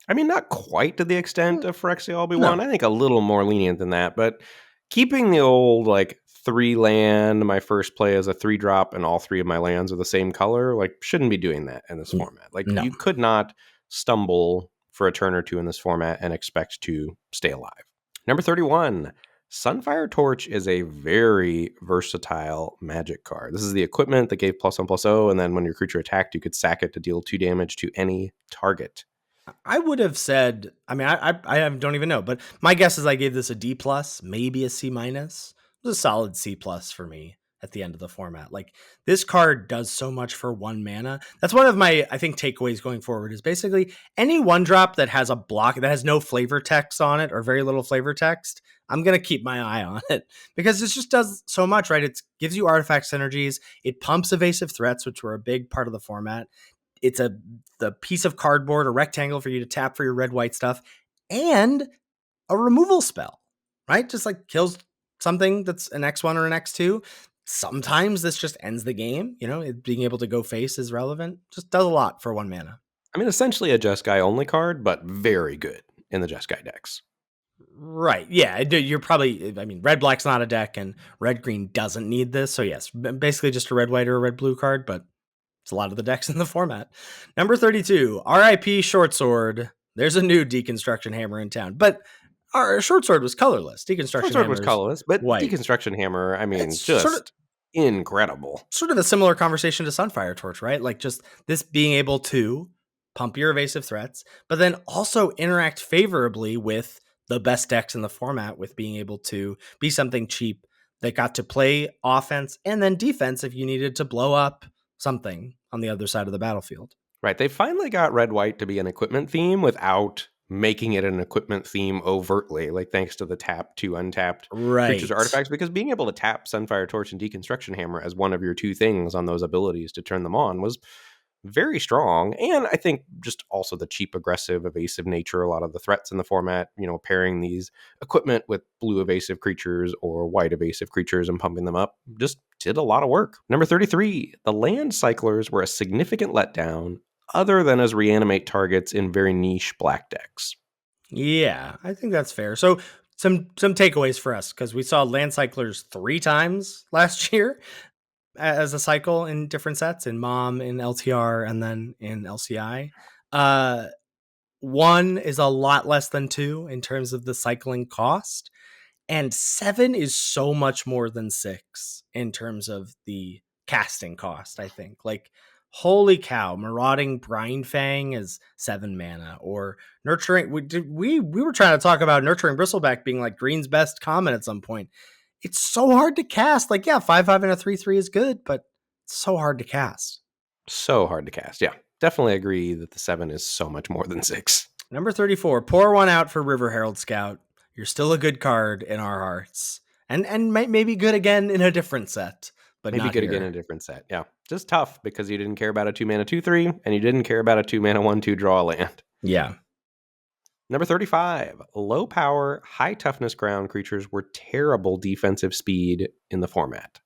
I mean, not quite to the extent of Phyrexia All-Be-One. No. I think a little more lenient than that, but keeping the old, like, 3 land, my first play is a 3-drop, and all 3 of my lands are the same color, like, shouldn't be doing that in this format. Like, No. you could not stumble for a turn or two in this format and expect to stay alive. Number 31. Sunfire Torch is a very versatile magic card. This is the equipment that gave +1/+0, and then when your creature attacked, you could sack it to deal 2 damage to any target. I would have said, I mean, I don't even know, but my guess is I gave this a D plus, maybe a C minus. It was a solid C plus for me at the end of the format. Like, this card does so much for 1 mana. That's one of my, I think, takeaways going forward is basically any 1-drop that has a block that has no flavor text on it or very little flavor text. I'm going to keep my eye on it because this just does so much, right? It gives you artifact synergies. It pumps evasive threats, which were a big part of the format. It's the piece of cardboard, a rectangle for you to tap for your red-white stuff, and a removal spell, right? Just like kills something that's an X1 or an X2. Sometimes this just ends the game. Being able to go face is relevant. Just does a lot for 1 mana. I mean, essentially a Jeskai only card, but very good in the Jeskai decks. Right. Yeah. You're probably, I mean, red-black's not a deck, and red-green doesn't need this. So, yes, basically just a red-white or a red-blue card, but it's a lot of the decks in the format. Number 32, RIP Short Sword. There's a new Deconstruction Hammer in town, but our Short Sword was colorless. Deconstruction Hammer Was colorless, but white. Deconstruction Hammer, I mean, It's just incredible. Sort of a similar conversation to Sunfire Torch, right? Like, just this being able to pump your evasive threats, but then also interact favorably with the best decks in the format, with being able to be something cheap that got to play offense and then defense if you needed to blow up something on the other side of the battlefield. Right. They finally got red-white to be an equipment theme without making it an equipment theme overtly, like thanks to the tap to untapped creatures or artifacts, because being able to tap Sunfire Torch and Deconstruction Hammer as one of your 2 things on those abilities to turn them on was very strong. And I think just also the cheap, aggressive, evasive nature, a lot of the threats in the format, pairing these equipment with blue evasive creatures or white evasive creatures and pumping them up just did a lot of work. Number 33, the land cyclers were a significant letdown other than as reanimate targets in very niche black decks. Yeah, I think that's fair. So some takeaways for us, because we saw land cyclers 3 times last year as a cycle in different sets, in Mom, in LTR, and then in LCI. 1 is a lot less than 2 in terms of the cycling cost, and 7 is so much more than 6 in terms of the casting cost, I think. Like, holy cow, Marauding Brindfang is 7 mana, or Nurturing. We were trying to talk about Nurturing Bristleback being like green's best common at some point. It's so hard to cast. Like, yeah, 5/5 and a 3/3 is good, but it's so hard to cast. So hard to cast. Yeah, definitely agree that the 7 is so much more than 6. Number 34, pour 1 out for River Herald Scout. You're still a good card in our hearts, and maybe good again in a different set, but maybe not good here. again in a different set. Yeah, just tough because you didn't care about a 2-mana 2/3, and you didn't care about a 2-mana 1/2 draw a land. Yeah. Number 35, low power, high toughness ground creatures were terrible defensive speed in the format.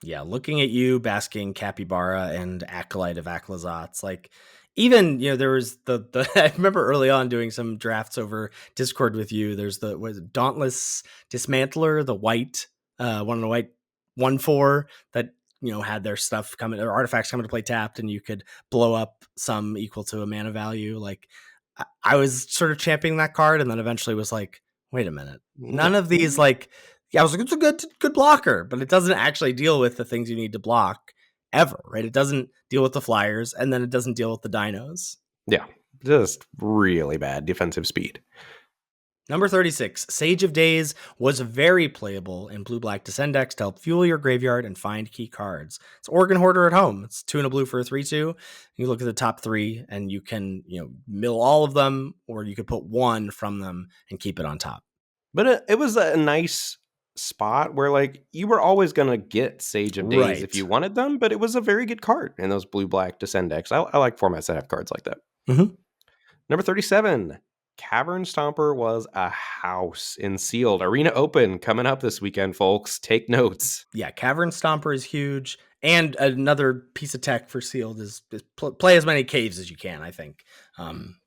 Yeah, looking at you, Basking Capybara and Acolyte of Aclazotz, like, even, there was the I remember early on doing some drafts over Discord with you. There's the Dauntless Dismantler, the white, one of the white 1/4 that had their stuff coming, or artifacts coming to play tapped, and you could blow up some equal to a mana value. Like, I was sort of championing that card, and then eventually was like, wait a minute, none of these, like, yeah, I was like, it's a good blocker, but it doesn't actually deal with the things you need to block ever, right? It doesn't deal with the flyers, and then it doesn't deal with the dinos. Yeah, just really bad defensive speed. Number 36, Sage of Days was very playable in blue-black Descend decks to help fuel your graveyard and find key cards. It's Organ Hoarder at home. It's 2 and a blue for a 3/2. You look at the top 3, and you can mill all of them, or you could put 1 from them and keep it on top. But it was a nice spot where, like, you were always going to get Sage of Days if you wanted them, but it was a very good card in those blue-black Descend decks. I like formats that have cards like that. Mm-hmm. Number 37, Cavern Stomper was a house in sealed. Arena Open coming up this weekend, folks. Take notes. Yeah, Cavern Stomper is huge. And another piece of tech for sealed is play as many caves as you can, I think.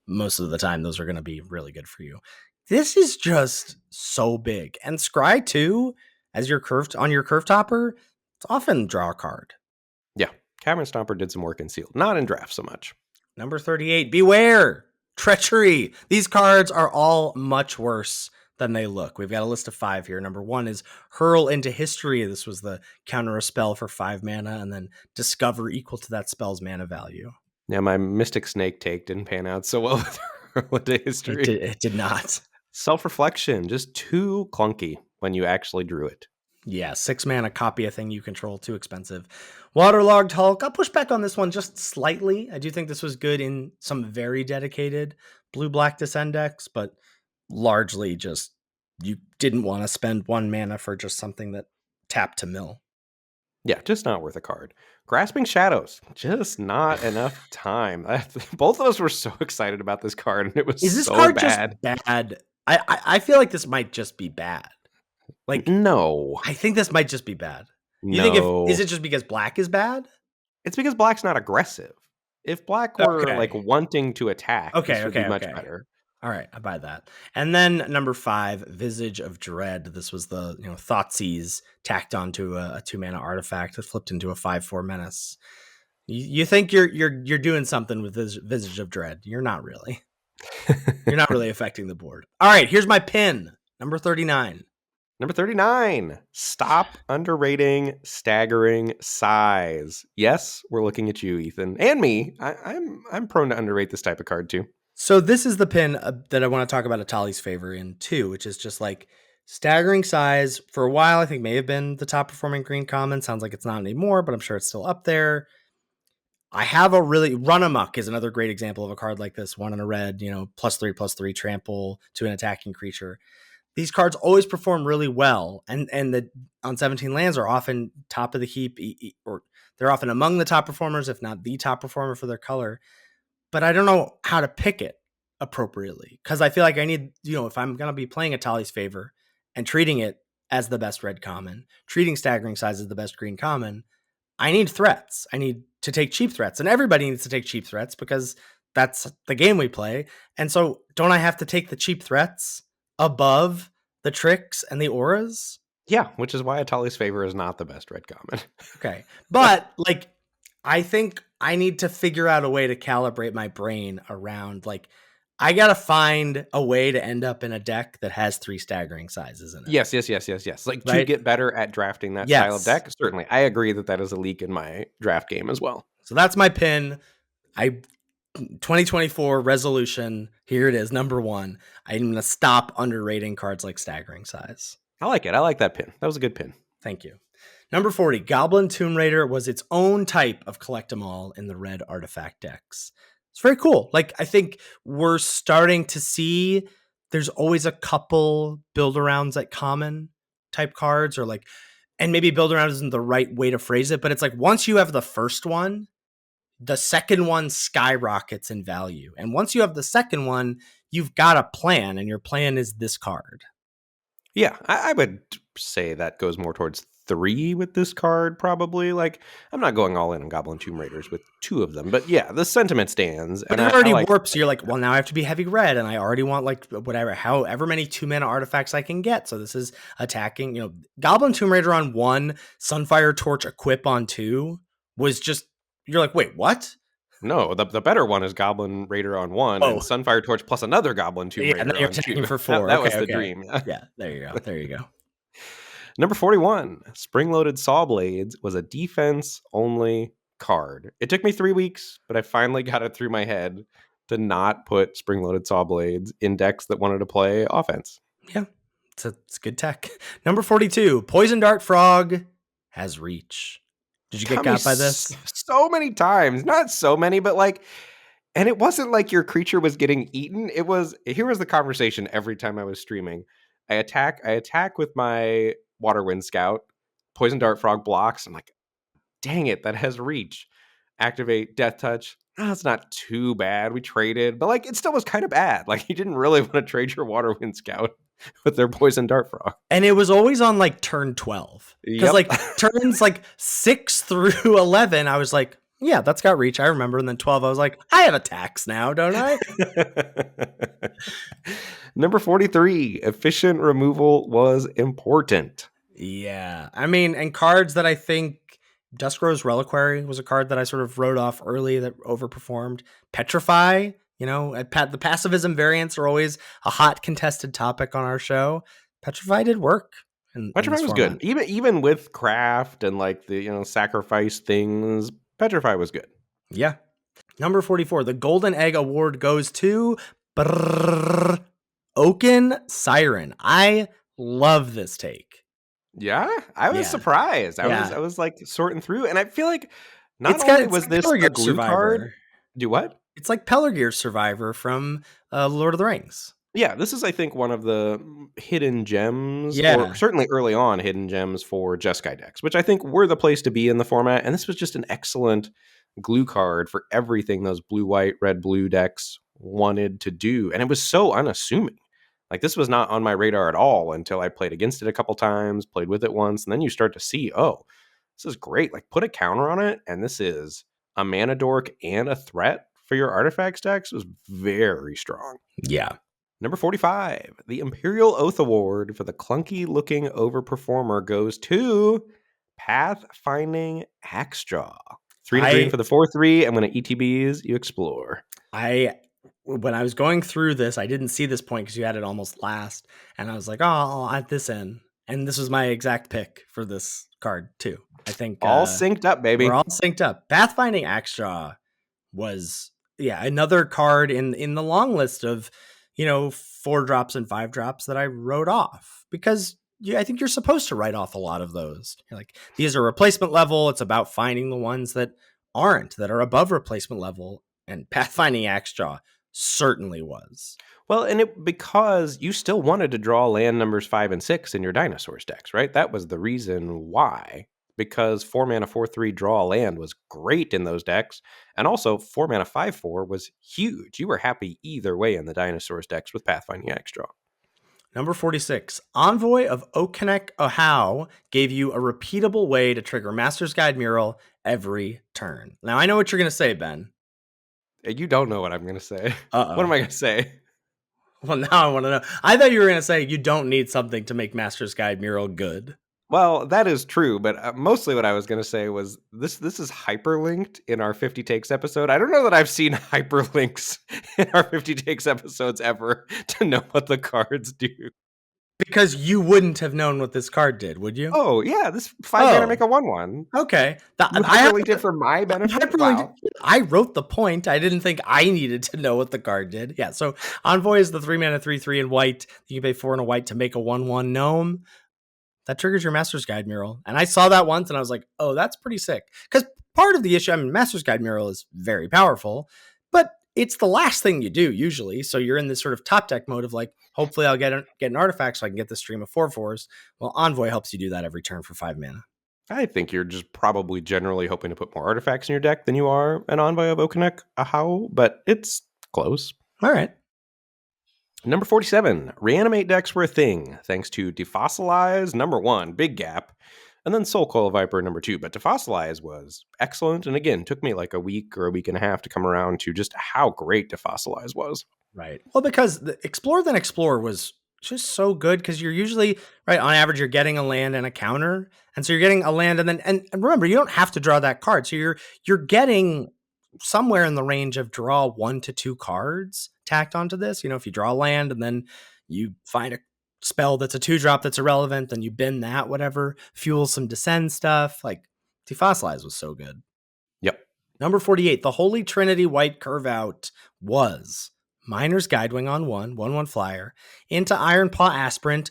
Most of the time, those are going to be really good for you. This is just so big. And Scry, too, as your on your curve topper, it's often draw a card. Yeah, Cavern Stomper did some work in sealed. Not in draft so much. Number 38, Beware! Treachery. These cards are all much worse than they look. We've got a list of 5 here. Number 1 is Hurl into History. This was the counter a spell for 5 mana, and then discover equal to that spell's mana value. Yeah, my Mystic Snake take didn't pan out so well with Hurl into History. It did not. Self-Reflection, just too clunky when you actually drew it. Yeah, 6 mana, copy a thing you control, too expensive. Waterlogged Hulk, I'll push back on this one just slightly. I do think this was good in some very dedicated blue-black Descend decks, but largely just you didn't want to spend 1 mana for just something that tapped to mill. Yeah, just not worth a card. Grasping Shadows, just not enough time. Both of us were so excited about this card, and it was Is this so card bad. just bad? I feel like this might just be bad. Like, no. I think this might just be bad. You No. think is it just because black is bad? It's because black's not aggressive. If black were like wanting to attack, this would be much better. All right, I buy that. And then number 5, Visage of Dread. This was the Thoughtseize tacked onto a 2 mana artifact that flipped into a 5/4 menace. You think you're doing something with Visage of Dread? You're not really. You're not really affecting the board. All right, here's my pin. Number 39. Number 39. Stop underrating staggering size. Yes, we're looking at you, Ethan, and me. I'm prone to underrate this type of card too. So this is the pin that I want to talk about a Tali's favor in too, which is just like staggering size. For a while, I think may have been the top performing green common. Sounds like it's not anymore, but I'm sure it's still up there. I have a really Run Amok is another great example of a card like this. 1 in a red, +3/+3 trample to an attacking creature. These cards always perform really well, and the on 17 lands are often top of the heap, or they're often among the top performers, if not the top performer for their color. But I don't know how to pick it appropriately because I feel like I need, if I'm going to be playing a Tali's favor and treating it as the best red common, treating staggering size as the best green common, I need threats. I need to take cheap threats, and everybody needs to take cheap threats because that's the game we play. And so don't I have to take the cheap threats above the tricks and the auras? Yeah, which is why Atali's favor is not the best red common. Okay. But I think I need to figure out a way to calibrate my brain around I got to find a way to end up in a deck that has 3 staggering sizes in it. Yes. To get better at drafting that style of deck. Certainly. I agree that is a leak in my draft game as well. So that's my pin. 2024 resolution. Here it is. Number 1. I'm going to stop underrating cards like staggering size. I like it. I like that pin. That was a good pin. Thank you. Number 40. Goblin Tomb Raider was its own type of collect 'em all in the red artifact decks. It's very cool. I think we're starting to see there's always a couple build arounds at common type cards and maybe build around isn't the right way to phrase it, but it's once you have the first one, the second one skyrockets in value. And once you have the second one, you've got a plan, and your plan is this card. Yeah, I would say that goes more towards 3 with this card, probably. I'm not going all in on Goblin Tomb Raiders with 2 of them, but yeah, the sentiment stands. But it already warps. So you're well, now I have to be heavy red, and I already want however many 2 mana artifacts I can get. So this is attacking. Goblin Tomb Raider on 1, Sunfire Torch equip on 2 was just. You're wait, what? No, the better one is Goblin Raider on 1 and Sunfire Torch plus another Goblin Tomb Raider. And then you're attacking for 4. That was the dream. Yeah, there you go. There you go. Number 41, Spring-Loaded Saw Blades was a defense-only card. It took me 3 weeks, but I finally got it through my head to not put Spring-Loaded Saw Blades in decks that wanted to play offense. Yeah, it's good tech. Number 42, Poison Dart Frog has reach. Did you get got by this? So many times. Not so many, but and it wasn't like your creature was getting eaten. Here was the conversation every time I was streaming. I attack with my Waterwind Scout. Poison Dart Frog blocks. I'm dang it, that has reach. Activate Death Touch. It's not too bad. We traded, but like it still was kind of bad. Like you didn't really want to trade your Waterwind Scout with their Poison Dart Frog. And it was always on like turn 12. Because Yep. like turns like 6 through 11, I was like, yeah, that's got reach. I remember. And then 12, I was like, I have attacks now, don't I? Number 43, efficient removal was important. Yeah. I mean, and cards that I think Duskrow's Reliquary was a card that I sort of wrote off early that overperformed. Petrify, the pacifism variants are always a hot contested topic on our show. Petrify did work in Petrify this was format. good. Even with craft and like the sacrifice things, Petrify was good. Yeah. Number 44, the Golden Egg Award goes to Oaken Siren. I love this take. Yeah, I was surprised. I was like sorting through, and I feel like not only was like this a Pelargir glue card. Do what? It's like Pelargir Survivor from Lord of the Rings. Yeah, this is I think one of the hidden gems, or Yeah. certainly early on hidden gems for Jeskai decks, which I think were the place to be in the format. And this was just an excellent glue card for everything those blue, white, red, blue decks wanted to do, and it was so unassuming. Like this was not on my radar at all until I played against it a couple times, played with it once, and then you start to see, oh, this is great. Like put a counter on it, and this is a mana dork and a threat for your artifacts decks. It was very strong. Yeah. Number 45, the Imperial Oath Award for the clunky looking overperformer goes to Pathfinding Axejaw. 3 green for the 4/3, and when it ETBs, you explore. When I was going through this, I didn't see this point because you had it almost last, and I was like, oh, I'll add this in. And this was my exact pick for this card, too. I think all synced up, baby. We're all synced up. Pathfinding Axejaw was, another card in the long list of, 4-drops and 5-drops that I wrote off because I think you're supposed to write off a lot of those. You're like, these are replacement level. It's about finding the ones that aren't, that are above replacement level. And Pathfinding Axejaw certainly was. Well, and because you still wanted to draw land numbers 5 and 6 in your dinosaurs decks, right? That was the reason why. Because 4 mana 4/3 draw a land was great in those decks, and also 4 mana 5/4 was huge. You were happy either way in the dinosaurs decks with Pathfinding Extra. Number 46, Envoy of Okenek Ohau gave you a repeatable way to trigger Master's Guide Mural every turn. Now, I know what you're going to say, Ben. You don't know what I'm going to say. Uh-oh. What am I going to say? Well, now I want to know. I thought you were going to say you don't need something to make Master's Guide Mural good. Well, that is true, but mostly what I was going to say was this is hyperlinked in our 50 Takes episode. I don't know that I've seen hyperlinks in our 50 Takes episodes ever to know what the cards do. Because you wouldn't have known what this card did, would you? Oh, yeah, this 5 mana make a 1/1. Okay. You hyperlinked it for my benefit? Wow. I wrote the point. I didn't think I needed to know what the card did. Yeah, so Envoy is the 3 mana 3/3 in white. You can pay 4 and a white to make a 1/1 gnome. That triggers your Master's Guide Mural. And I saw that once and I was like, oh, that's pretty sick. Because part of the issue, Master's Guide Mural is very powerful, but it's the last thing you do usually. So you're in this sort of top deck mode of like, hopefully I'll get an artifact so I can get the stream of 4/4s. Well, Envoy helps you do that every turn for 5 mana. I think you're just probably generally hoping to put more artifacts in your deck than you are an Envoy of Okenek Ahau, but it's close. All right. Number 47, reanimate decks were a thing, thanks to Defossilize, number 1, big gap, and then Soul Coil Viper, number 2. But Defossilize was excellent, and again, took me like a week or a week and a half to come around to just how great Defossilize was. Right. Well, because the Explore Then Explore was just so good, because you're usually, right, on average, you're getting a land and a counter, and so you're getting a land, and then, and remember, you don't have to draw that card, so you're getting somewhere in the range of draw 1 to 2 cards tacked onto this. If you draw a land and then you find a spell that's a 2-drop that's irrelevant, then you bin that, whatever, fuel some descend stuff. Like Defossilize was so good. Yep. Number 48, the Holy Trinity white curve out was Miner's Guidewing on 1/1 flyer, into Iron Paw Aspirant,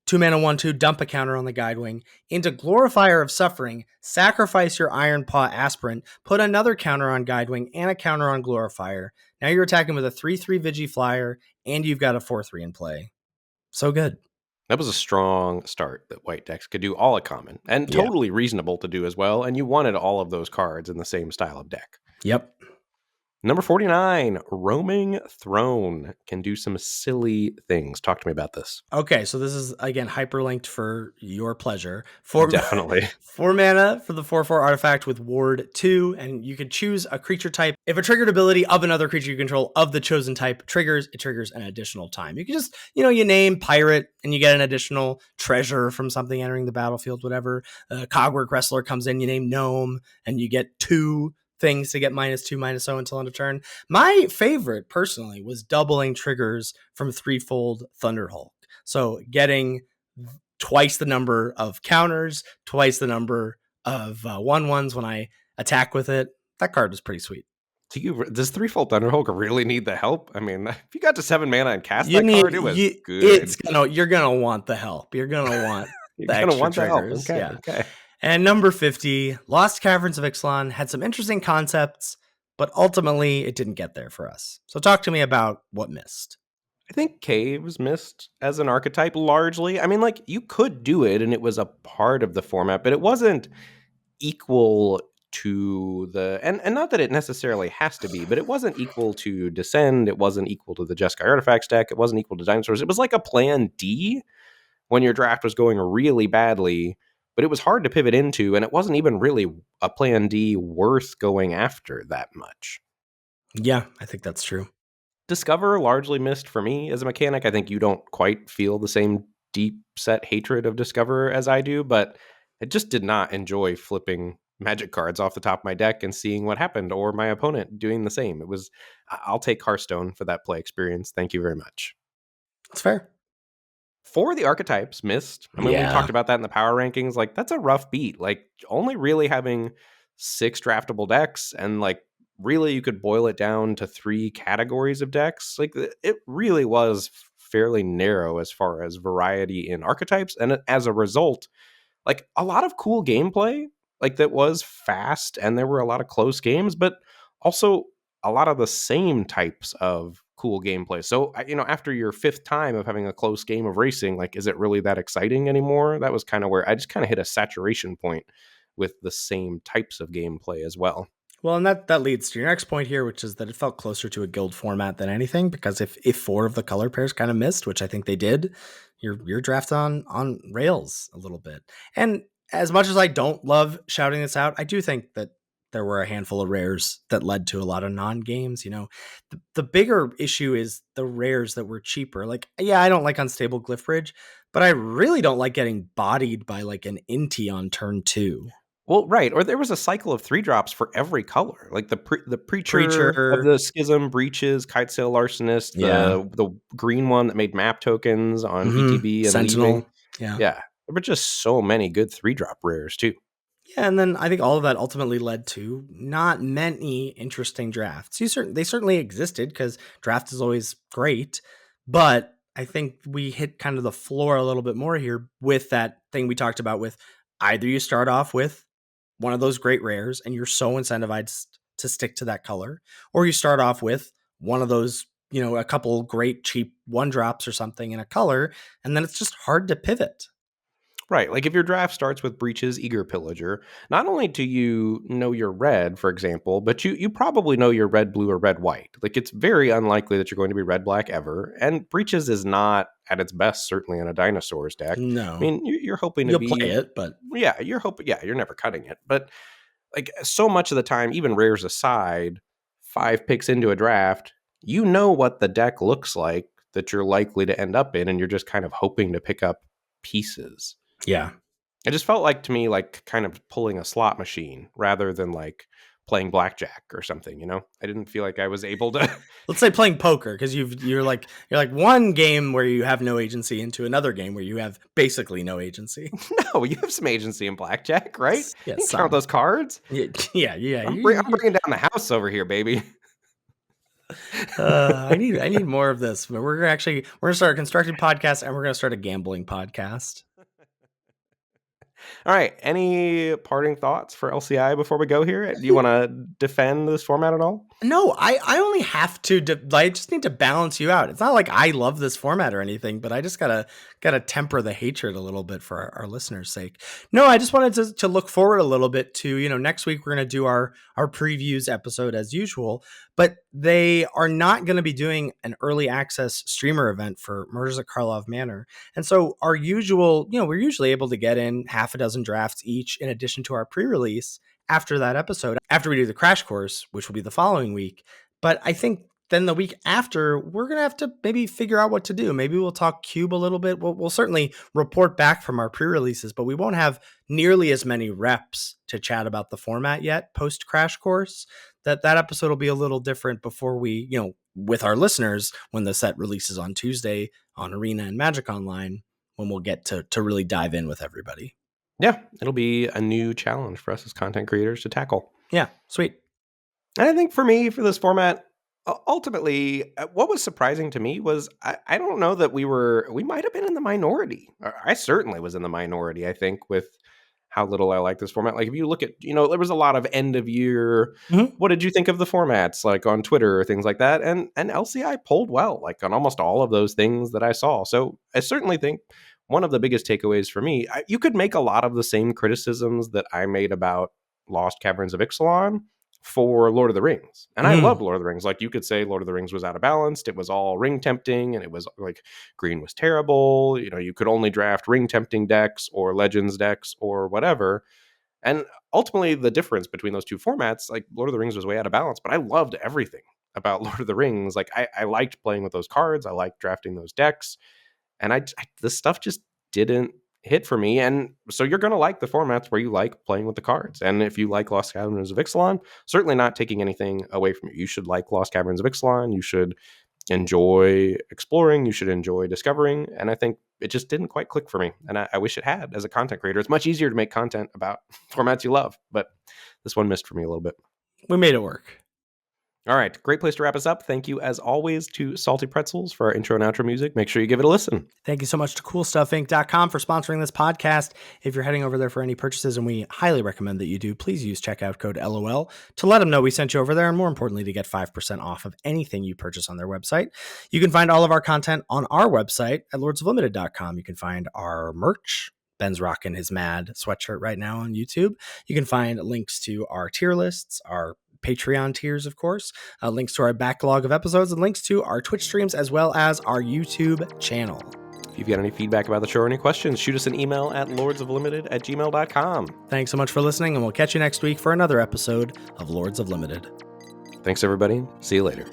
2 mana 1/2, dump a counter on the Guidewing, into Glorifier of Suffering, sacrifice your Iron Paw Aspirant, put another counter on Guidewing and a counter on Glorifier. Now you're attacking with a 3/3 Vigi flyer, and you've got a 4/3 in play. So good. That was a strong start that white decks could do all at common, and totally reasonable to do as well, and you wanted all of those cards in the same style of deck. Yep. Number 49, Roaming Throne can do some silly things. Talk to me about this. Okay, so this is again hyperlinked for your pleasure. For Definitely. 4 mana for the 4/4 artifact with Ward 2, and you can choose a creature type. If a triggered ability of another creature you control of the chosen type triggers, it triggers an additional time. You can just, you name pirate and you get an additional treasure from something entering the battlefield, whatever. Cogwork Wrestler comes in, you name gnome, and you get 2 things to get -2/-0 until end of turn. My favorite, personally, was doubling triggers from Threefold Thunderhulk. So getting twice the number of counters, twice the number of 1/1s when I attack with it. That card was pretty sweet. Does Threefold Thunderhulk really need the help? I mean, if you got to 7 mana and cast You that need card, it was good. you're gonna want the help. You're gonna want You're the going to extra want the help. triggers. Okay, Yeah. okay. And number 50, Lost Caverns of Ixalan had some interesting concepts, but ultimately it didn't get there for us. So talk to me about what missed. I think caves missed as an archetype largely. I mean, like, you could do it and it was a part of the format, but it wasn't equal to and not that it necessarily has to be, but it wasn't equal to Descend, it wasn't equal to the Jeskai Artifacts deck, it wasn't equal to Dinosaurs. It was like a plan D when your draft was going really badly, but it was hard to pivot into, and it wasn't even really a plan D worth going after that much. Yeah, I think that's true. Discover largely missed for me as a mechanic. I think you don't quite feel the same deep set hatred of Discover as I do, but I just did not enjoy flipping magic cards off the top of my deck and seeing what happened, or my opponent doing the same. I'll take Hearthstone for that play experience. Thank you very much. That's fair. For the archetypes missed, I mean, we Yeah. talked about that in the power rankings. Like, that's a rough beat. Like, only really having 6 draftable decks, and like, really you could boil it down to 3 categories of decks. Like, it really was fairly narrow as far as variety in archetypes, and as a result, like, a lot of cool gameplay, like, that was fast, and there were a lot of close games, but also a lot of the same types of cool gameplay. So, after your 5th time of having a close game of racing, like, is it really that exciting anymore? That was kind of where I just kind of hit a saturation point with the same types of gameplay as well. Well, and that leads to your next point here, which is that it felt closer to a guild format than anything. Because if 4 of the color pairs kind of missed, which I think they did, your draft on rails a little bit. And as much as I don't love shouting this out, I do think that there were a handful of rares that led to a lot of non-games. The bigger issue is the rares that were cheaper. Like, yeah, I don't like Unstable Glyph Bridge, but I really don't like getting bodied by like an Inti on turn 2. Well, right, or there was a cycle of 3 drops for every color, like the Preacher of Preacher, the Schism, Breaches, Kitesail Larcenist, yeah. the green one that made map tokens on ETB and leaving. Sentinel, yeah. Yeah, there were just so many good 3-drop rares too. Yeah, and then I think all of that ultimately led to not many interesting drafts. They certainly existed because draft is always great, but I think we hit kind of the floor a little bit more here with that thing we talked about. With either you start off with one of those great rares and you're so incentivized to stick to that color, or you start off with one of those, a couple great cheap 1-drops or something in a color, and then it's just hard to pivot. Right, like if your draft starts with Breaches, Eager Pillager, not only do you know your red, for example, but you probably know your red, blue, or red, white. Like, it's very unlikely that you're going to be red, black ever, and Breaches is not at its best, certainly in a Dinosaurs deck. I No, mean, you're hoping to you'll play be, it, but yeah, you're hoping, yeah, you're never cutting it, but like, so much of the time, even rares aside, 5 picks into a draft, you know what the deck looks like that you're likely to end up in, and you're just kind of hoping to pick up pieces. yeah. It just felt like to me like kind of pulling a slot machine rather than like playing blackjack or something. I didn't feel like I was able to. Let's say playing poker, because you're like one game where you have no agency into another game where you have basically no agency. No, you have some agency in blackjack, right? Yeah, You can count some. those cards. Yeah. I'm bringing down the house over here, baby. I need more of this. But we're gonna start a constructed podcast, and we're gonna start a gambling podcast. All right. Any parting thoughts for LCI before we go here? Do you want to defend this format at all? No, I only have to. I just need to balance you out. It's not like I love this format or anything, but I just gotta temper the hatred a little bit for our listeners' sake. No, I just wanted to look forward a little bit to, next week we're gonna do our previews episode as usual, but they are not gonna be doing an early access streamer event for Murders at Karlov Manor, and so our usual, we're usually able to get in half a dozen drafts each in addition to our pre-release after that episode, after we do the crash course, which will be the following week. But I think then the week after, we're going to have to maybe figure out what to do. Maybe we'll talk Cube a little bit. We'll certainly report back from our pre-releases, but we won't have nearly as many reps to chat about the format yet post crash course. That episode will be a little different before we, with our listeners, when the set releases on Tuesday on Arena and Magic Online, when we'll get to really dive in with everybody. Yeah, it'll be a new challenge for us as content creators to tackle. Yeah, sweet. And I think for me, for this format, ultimately, what was surprising to me was I don't know that we might have been in the minority. I certainly was in the minority, I think, with how little I like this format. Like, if you look at, there was a lot of end of year, what did you think of the formats, like on Twitter or things like that? And LCI pulled well, like on almost all of those things that I saw. So I certainly think one of the biggest takeaways for me, you could make a lot of the same criticisms that I made about Lost Caverns of Ixalan for Lord of the Rings. And I love Lord of the Rings. Like, you could say Lord of the Rings was out of balance. It was all ring tempting, and it was like green was terrible. You could only draft ring tempting decks or legends decks or whatever. And ultimately, the difference between those two formats, like Lord of the Rings was way out of balance, but I loved everything about Lord of the Rings. Like, I liked playing with those cards. I liked drafting those decks. And this stuff just didn't hit for me. And so you're going to like the formats where you like playing with the cards. And if you like Lost Caverns of Ixalan, certainly not taking anything away from you. You should like Lost Caverns of Ixalan. You should enjoy exploring. You should enjoy discovering. And I think it just didn't quite click for me. And I wish it had as a content creator. It's much easier to make content about formats you love, but this one missed for me a little bit. We made it work. All right, great place to wrap us up. Thank you, as always, to Salty Pretzels for our intro and outro music. Make sure you give it a listen. Thank you so much to CoolStuffInc.com for sponsoring this podcast. If you're heading over there for any purchases, and we highly recommend that you do, please use checkout code LOL to let them know we sent you over there, and more importantly, to get 5% off of anything you purchase on their website. You can find all of our content on our website at lordsofunlimited.com. You can find our merch. Ben's rocking his Mad sweatshirt right now on YouTube. You can find links to our tier lists, our Patreon tiers, of course, links to our backlog of episodes, and links to our Twitch streams, as well as our YouTube channel. If you've got any feedback about the show or any questions, shoot us an email at lordsoflimited@gmail.com. Thanks so much for listening, and we'll catch you next week for another episode of Lords of Limited. Thanks, everybody. See you later.